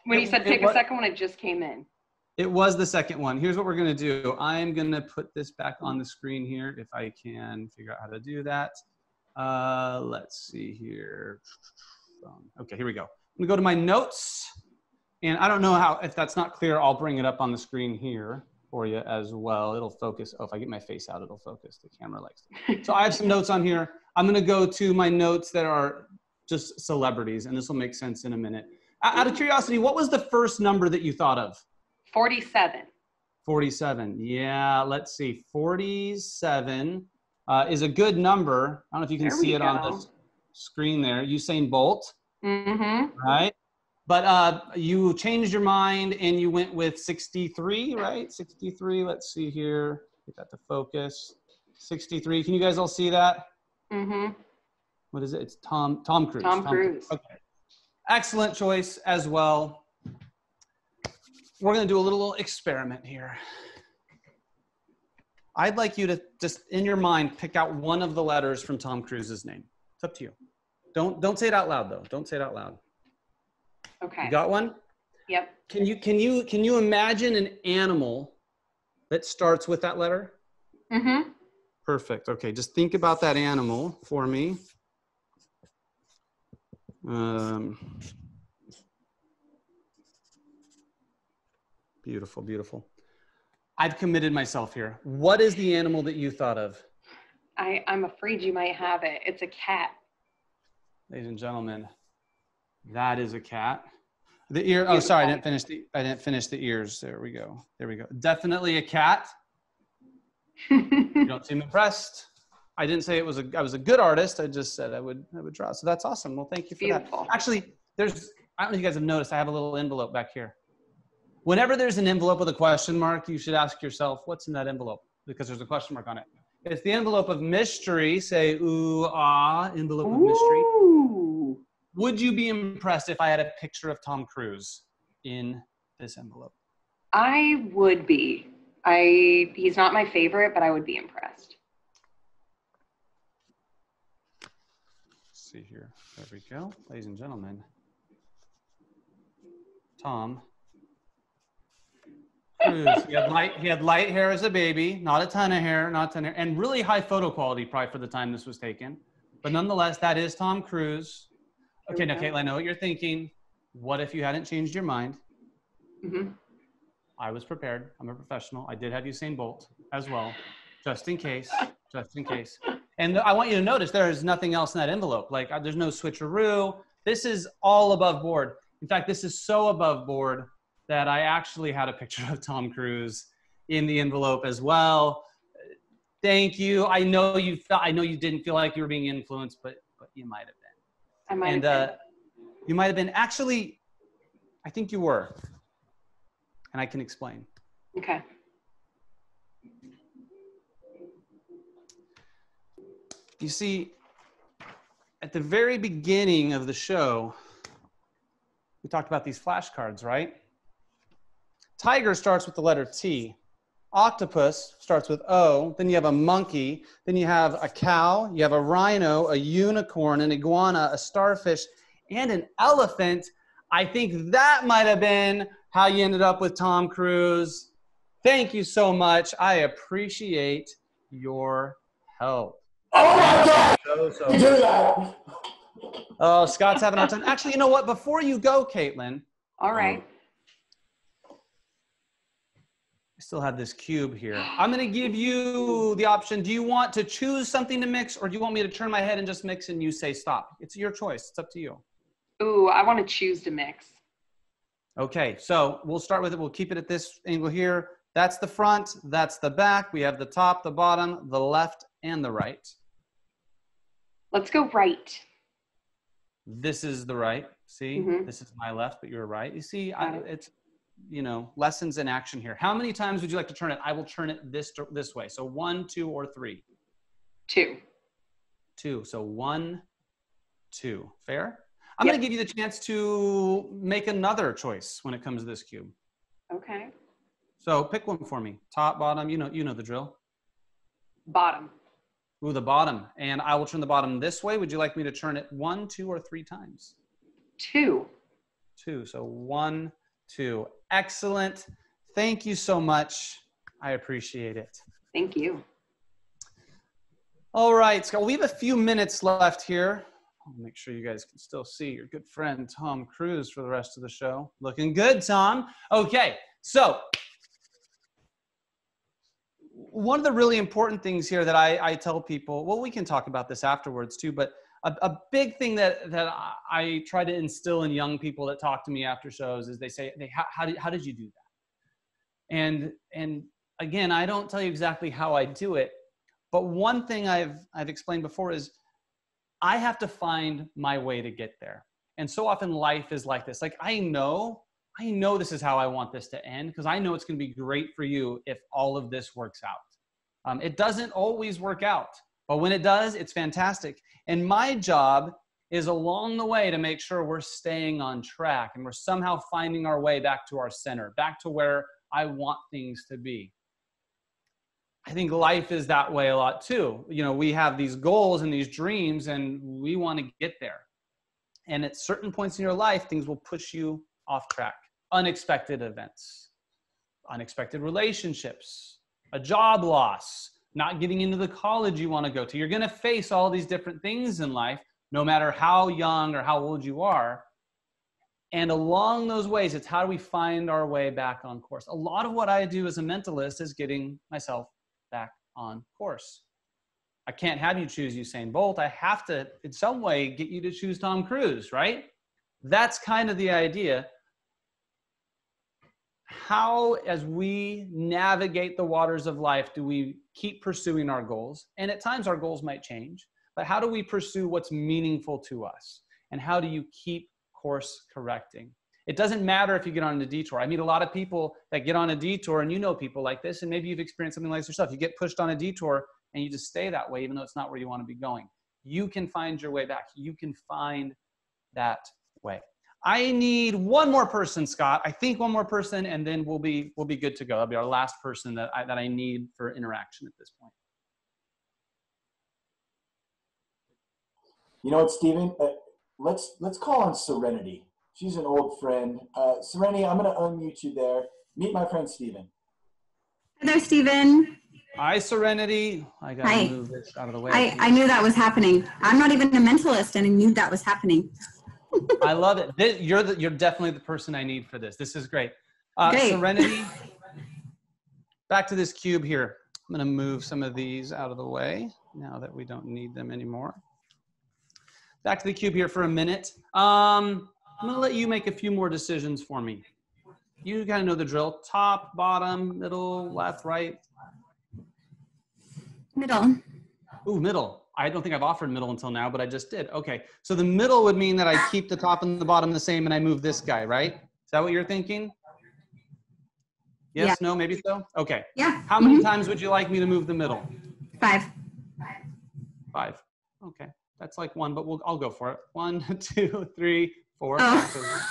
When you said pick a second one, it just came in. It was the second one. Here's what we're going to do. I'm going to put this back on the screen here if I can figure out how to do that. Let's see here. Okay, here we go. I'm going to go to my notes. And I don't know if that's not clear, I'll bring it up on the screen here for you as well. It'll focus. Oh, if I get my face out, it'll focus. The camera likes to. So I have some notes on here. I'm going to go to my notes that are just celebrities, and this will make sense in a minute. Out of curiosity, what was the first number that you thought of? 47. 47. Yeah, let's see. 47 is a good number. I don't know if you can see it on the screen there. Usain Bolt. Mm-hmm. Right? But you changed your mind and you went with 63, right? 63. Let's see here. Get that to focus. 63. Can you guys all see that? Mm-hmm. What is it? It's Tom Cruise. Tom Cruise. Okay. Excellent choice as well. We're going to do a little experiment here. I'd like you to just in your mind pick out one of the letters from Tom Cruise's name. It's up to you. Don't say it out loud though. Don't say it out loud. Okay. You got one? Yep. Can you imagine an animal that starts with that letter? Mm-hmm. Perfect. Okay, just think about that animal for me. Beautiful, beautiful. I've committed myself here. What is the animal that you thought of? I'm afraid you might have it. It's a cat. Ladies and gentlemen, that is a cat. The ear. Oh, sorry, I didn't finish the ears. There we go. There we go. Definitely a cat. You don't seem impressed. I didn't say I was a good artist. I just said I would draw. So that's awesome. Well, thank you for Beautiful. that. Actually, I don't know if you guys have noticed, I have a little envelope back here. Whenever there's an envelope with a question mark, you should ask yourself, what's in that envelope? Because there's a question mark on it. It's the envelope of mystery. Say, ooh, ah, envelope of mystery. Ooh. Would you be impressed if I had a picture of Tom Cruise in this envelope? I would be. He's not my favorite, but I would be impressed. Let's see here. There we go. Ladies and gentlemen. Tom Cruise. He had light hair as a baby, not a ton of hair, and really high photo quality probably for the time this was taken. But nonetheless, that is Tom Cruise. Okay, now Caitlin, I know what you're thinking. What if you hadn't changed your mind? Mm-hmm. I was prepared. I'm a professional. I did have Usain Bolt as well, just in case, just in case. And I want you to notice there is nothing else in that envelope. Like there's no switcheroo. This is all above board. In fact, this is so above board that I actually had a picture of Tom Cruise in the envelope as well. Thank you. I know you didn't feel like you were being influenced, but you might have been. I might have been. You might have been. Actually, I think you were. And I can explain. Okay. You see, at the very beginning of the show, we talked about these flashcards, right? Tiger starts with the letter T. Octopus starts with O. Then you have a monkey. Then you have a cow. You have a rhino, a unicorn, an iguana, a starfish, and an elephant. I think that might have been how you ended up with Tom Cruise. Thank you so much. I appreciate your help. Oh my God! So You do that. Oh, Scott's having a hard time. Actually, you know what? Before you go, Caitlin. All right. I still have this cube here. I'm going to give you the option. Do you want to choose something to mix, or do you want me to turn my head and just mix and you say stop? It's your choice. It's up to you. Ooh, I want to choose to mix. Okay, so we'll start with it. We'll keep it at this angle here. That's the front. That's the back. We have the top, the bottom, the left, and the right. Let's go right. This is the right. See, This is my left, but you're right. You see, it's, you know, lessons in action here. How many times would you like to turn it? I will turn it this way. So 1, 2, or 3? 2. 2. So 1, 2. Fair? I'm going to give you the chance to make another choice when it comes to this cube. Okay. So pick one for me. Top, bottom, you know the drill. Bottom. Ooh, the bottom. And I will turn the bottom this way. Would you like me to turn it 1, 2, or 3 times? 2. 2. So 1, 2. Excellent. Thank you so much. I appreciate it. Thank you. All right, Scott, we have a few minutes left here. I'll make sure you guys can still see your good friend Tom Cruise for the rest of the show. Looking good, Tom. Okay, so one of the really important things here that I tell people, well, we can talk about this afterwards too, but a big thing that I try to instill in young people that talk to me after shows is they say, how did you do that? And again, I don't tell you exactly how I do it, but one thing I've explained before is I have to find my way to get there. And so often life is like this. Like I know this is how I want this to end because I know it's going to be great for you if all of this works out. It doesn't always work out, but when it does, it's fantastic. And my job is along the way to make sure we're staying on track and we're somehow finding our way back to our center, back to where I want things to be. I think life is that way a lot too. You know, we have these goals and these dreams and we want to get there. And at certain points in your life, things will push you off track. Unexpected events, unexpected relationships, a job loss, not getting into the college you want to go to. You're going to face all these different things in life, no matter how young or how old you are. And along those ways, it's how do we find our way back on course? A lot of what I do as a mentalist is getting myself back on course. I can't have you choose Usain Bolt. I have to, in some way, get you to choose Tom Cruise, right? That's kind of the idea. How, as we navigate the waters of life, do we keep pursuing our goals? And at times our goals might change, but how do we pursue what's meaningful to us? And how do you keep course correcting? It doesn't matter if you get on a detour. I meet a lot of people that get on a detour, and you know people like this, and maybe you've experienced something like this yourself. You get pushed on a detour and you just stay that way, even though it's not where you want to be going. You can find your way back. You can find that way. I need one more person, Scott. I think one more person, and then we'll be good to go. That'll be our last person that I need for interaction at this point. You know what, Stephen? Let's call on Serenity. She's an old friend. Serenity, I'm going to unmute you there. Meet my friend Stephen. Hi there, Stephen. Hi, Serenity. I got to move this out of the way. I knew that was happening. I'm not even a mentalist, and I knew that was happening. I love it. You're definitely the person I need for this. This is great. Great. Serenity, back to this cube here. I'm going to move some of these out of the way now that we don't need them anymore. Back to the cube here for a minute. I'm going to let you make a few more decisions for me. You kind of know the drill. Top, bottom, middle, left, right. Middle. Ooh, middle. I don't think I've offered middle until now, but I just did. Okay. So the middle would mean that I keep the top and the bottom the same and I move this guy, right? Is that what you're thinking? Yes, yeah. No, maybe so? Okay. Yeah. How many times would you like me to move the middle? 5. 5. Okay. That's like 1, but I'll go for it. 1, 2, 3, 4, Oh.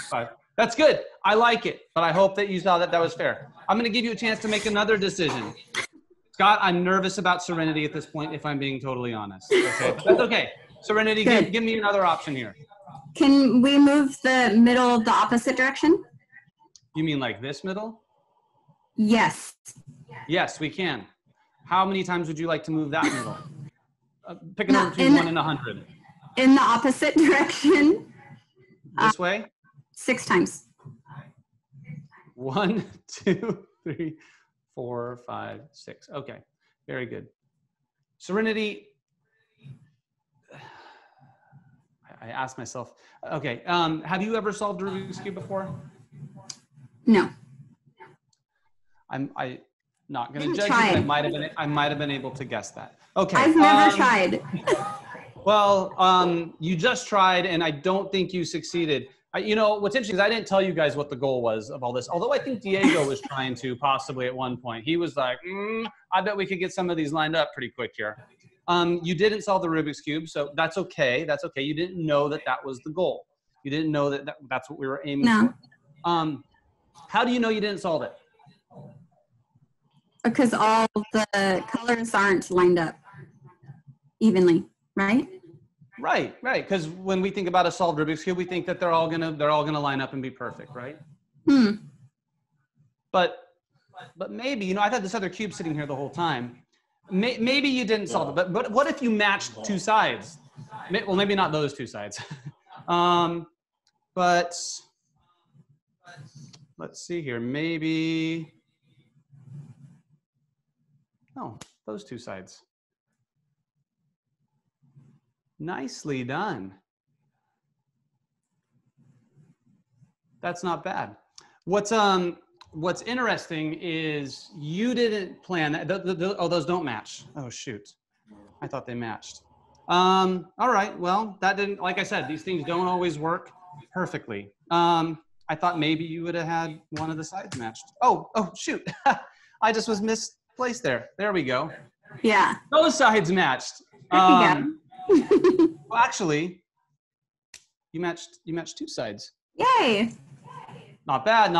5. That's good. I like it, but I hope that you saw that was fair. I'm going to give you a chance to make another decision. Scott, I'm nervous about Serenity at this point, if I'm being totally honest. Okay, that's okay. Serenity, give me another option here. Can we move the middle the opposite direction? You mean like this middle? Yes. Yes, we can. How many times would you like to move that middle? Pick a number between 1 and 100. In the opposite direction. This way? 6 times. 1, 2, 3, 4, 5, 6. Okay, very good. Serenity, I asked myself, okay, have you ever solved a Rubik's Cube before? No. I'm not going to judge you, but I might have been able to guess that. Okay. I've never tried. Well, you just tried, and I don't think you succeeded. You know, what's interesting is I didn't tell you guys what the goal was of all this, although I think Diego was trying to possibly at one point. He was like, I bet we could get some of these lined up pretty quick here. You didn't solve the Rubik's Cube, so that's okay. That's okay. You didn't know that that was the goal. You didn't know that that's what we were aiming for. How do you know you didn't solve it? Because all the colors aren't lined up evenly, right? Right. Because when we think about a solved Rubik's Cube, we think that they're all gonna line up and be perfect, right? But maybe, you know, I've had this other cube sitting here the whole time. Maybe you didn't solve it, but what if you matched 2 sides? Well, maybe not those 2 sides. But let's see here. Maybe, no, those 2 sides. Nicely done. That's not bad. What's interesting is you didn't plan that. Oh, those don't match. Oh, shoot. I thought they matched. All right. Well, that didn't, like I said, these things don't always work perfectly. I thought maybe you would have had one of the sides matched. Oh, shoot. I just was misplaced there. There we go. Yeah. Those sides matched. Well, actually, you matched 2 sides. Yay. Not bad.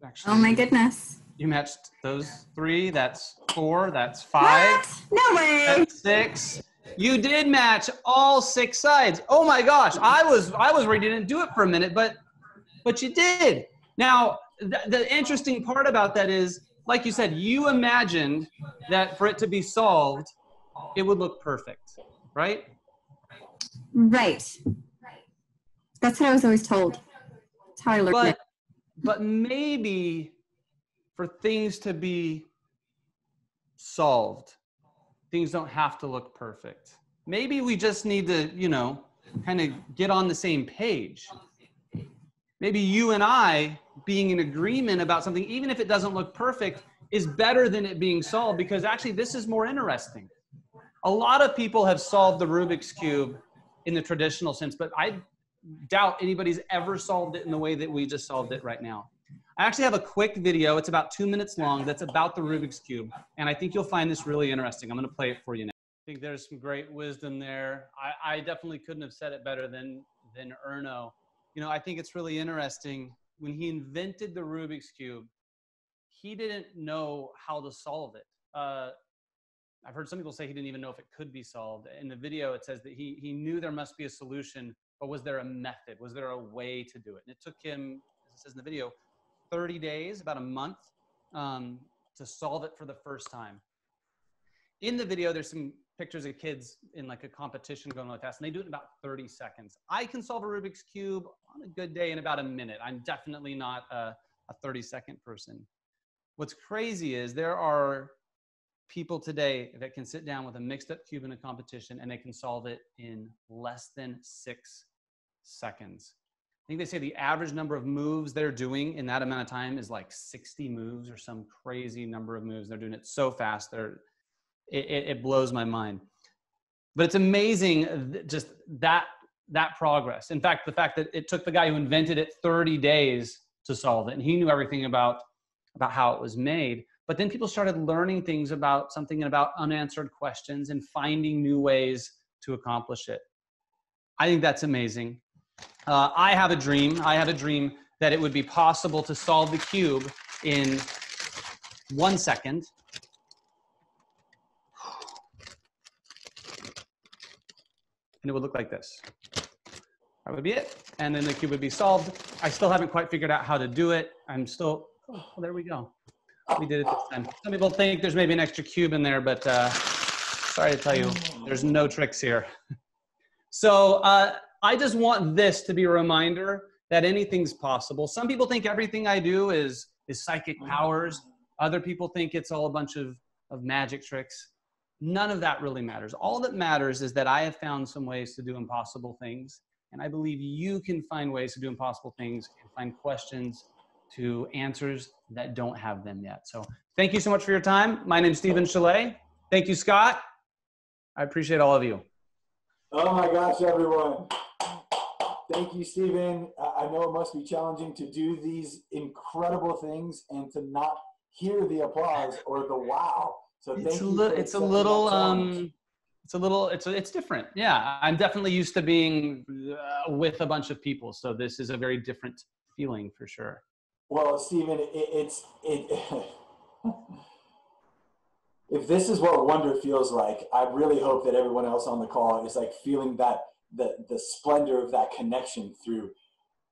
Actually, Oh my goodness. You matched those 3. That's 4. That's 5. What? No way. That's 6. You did match all 6 sides. Oh my gosh. I was worried you didn't do it for a minute, but you did. Now, the interesting part about that is, like you said, you imagined that for it to be solved, it would look perfect, right? Right. That's what I was always told. That's how I learned it. But maybe for things to be solved, things don't have to look perfect. Maybe we just need to, kind of get on the same page. Maybe you and I being in agreement about something, even if it doesn't look perfect, is better than it being solved, because actually this is more interesting. A lot of people have solved the Rubik's Cube in the traditional sense, but I doubt anybody's ever solved it in the way that we just solved it right now. I actually have a quick video. It's about 2 minutes long. That's about the Rubik's Cube. And I think you'll find this really interesting. I'm going to play it for you now. I think there's some great wisdom there. I definitely couldn't have said it better than Erno. I think it's really interesting. When he invented the Rubik's Cube, he didn't know how to solve it. I've heard some people say he didn't even know if it could be solved. In the video, it says that he knew there must be a solution, but was there a method? Was there a way to do it? And it took him, as it says in the video, 30 days, about a month, to solve it for the first time. In the video, there's some pictures of kids in like a competition going on with tests, and they do it in about 30 seconds. I can solve a Rubik's Cube on a good day in about a minute. I'm definitely not a 30-second person. What's crazy is there are people today that can sit down with a mixed up cube in a competition and they can solve it in less than 6 seconds. I think they say the average number of moves they're doing in that amount of time is like 60 moves or some crazy number of moves. They're doing it so fast. It blows my mind. But it's amazing just that progress. In fact, the fact that it took the guy who invented it 30 days to solve it, and he knew everything about how it was made. But then people started learning things about something and about unanswered questions and finding new ways to accomplish it. I think that's amazing. I have a dream. I have a dream that it would be possible to solve the cube in 1 second. And it would look like this. That would be it. And then the cube would be solved. I still haven't quite figured out how to do it. Oh, there we go. We did it this time. Some people think there's maybe an extra cube in there, but sorry to tell you, there's no tricks here. So I just want this to be a reminder that anything's possible. Some people think everything I do is psychic powers. Other people think it's all a bunch of magic tricks. None of that really matters. All that matters is that I have found some ways to do impossible things. And I believe you can find ways to do impossible things and find questions to answers that don't have them yet. So thank you so much for your time. My name is Stephen Chollet. Thank you, Scott. I appreciate all of you. Oh my gosh, everyone. Thank you, Stephen. I know it must be challenging to do these incredible things and to not hear the applause or the wow. So it's different. Yeah, I'm definitely used to being with a bunch of people. So this is a very different feeling for sure. Well, Stephen, if this is what wonder feels like, I really hope that everyone else on the call is like feeling that the splendor of that connection through,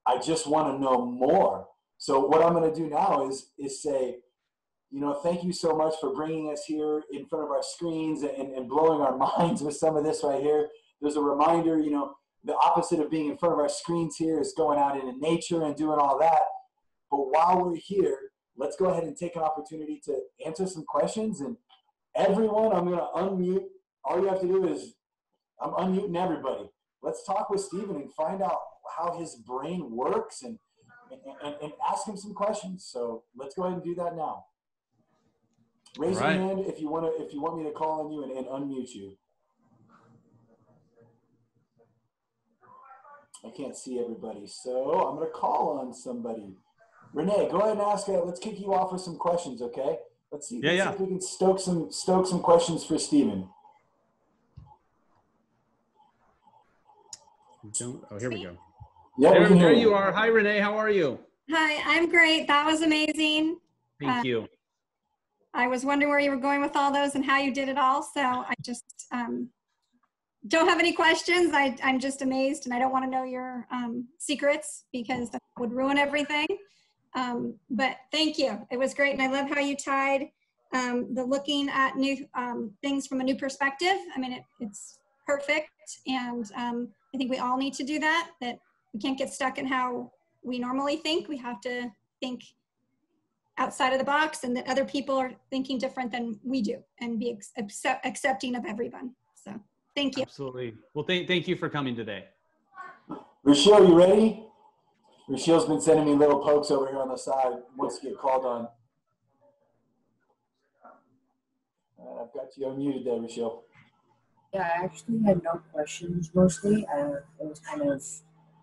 I just want to know more. So what I'm going to do now is say, thank you so much for bringing us here in front of our screens and blowing our minds with some of this right here. There's a reminder, the opposite of being in front of our screens here is going out into nature and doing all that. But while we're here, let's go ahead and take an opportunity to answer some questions. And everyone, I'm going to unmute. All you have to do is, I'm unmuting everybody. Let's talk with Stephen and find out how his brain works and ask him some questions. So let's go ahead and do that now. Raise your hand if you want me to call on you and unmute you. I can't see everybody, so I'm going to call on somebody. Renee, go ahead and ask. Let's kick you off with some questions, okay? Let's see. Let's see if we can stoke some questions for Stephen. Oh, here we go. Yeah, there you are. Hi, Renee. How are you? Hi, I'm great. That was amazing. Thank you. I was wondering where you were going with all those and how you did it all. So I just don't have any questions. I'm just amazed, and I don't want to know your secrets because that would ruin everything. But thank you. It was great. And I love how you tied the looking at new things from a new perspective. I mean, it's perfect. And I think we all need to do that, that we can't get stuck in how we normally think. We have to think outside of the box, and that other people are thinking different than we do, and be accepting of everyone. So thank you. Absolutely. Well, thank you for coming today. Rochelle, you ready? Rochelle's been sending me little pokes over here on the side. Wants to get called on. I've got you unmuted there, Rochelle. Yeah, I actually had no questions mostly. It was kind of,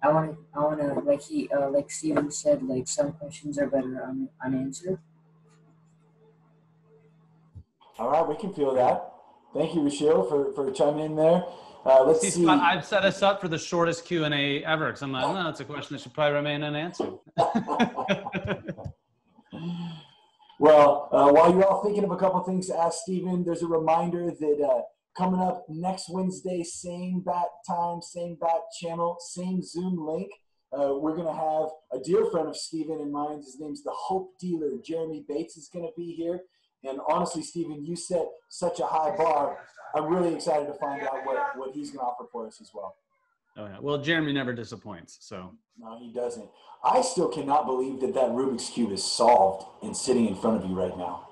I want to like Steven said, like some questions are better unanswered. All right, we can feel that. Thank you, Rochelle, for chiming in there. Let's see. Scott, I've set us up for the shortest Q&A ever, because I'm like, no, that's a question that should probably remain unanswered. Well, while you're all thinking of a couple things to ask Steven, there's a reminder that coming up next Wednesday, same bat time, same bat channel, same Zoom link, we're going to have a dear friend of Steven and mine. His name's the Hope Dealer. Jeremy Bates is going to be here. And honestly, Steven, you set such a high bar. I'm really excited to find out what he's going to offer for us as well. Oh, yeah. Well, Jeremy never disappoints, so. No, he doesn't. I still cannot believe that Rubik's Cube is solved and sitting in front of you right now.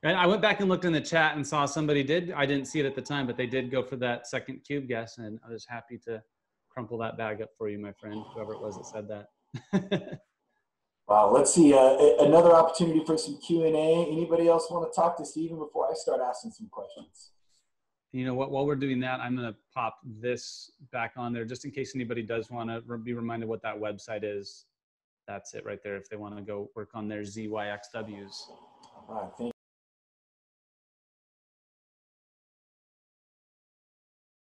And I went back and looked in the chat and saw somebody did. I didn't see it at the time, but they did go for that second cube guess, and I was happy to crumple that bag up for you, my friend, whoever it was that said that. Wow, let's see. Another opportunity for some Q&A. Anybody else want to talk to Steven before I start asking some questions? You know what? While we're doing that, I'm going to pop this back on there just in case anybody does want to be reminded what that website is. That's it right there if they want to go work on their ZYXWs. All right, thank you.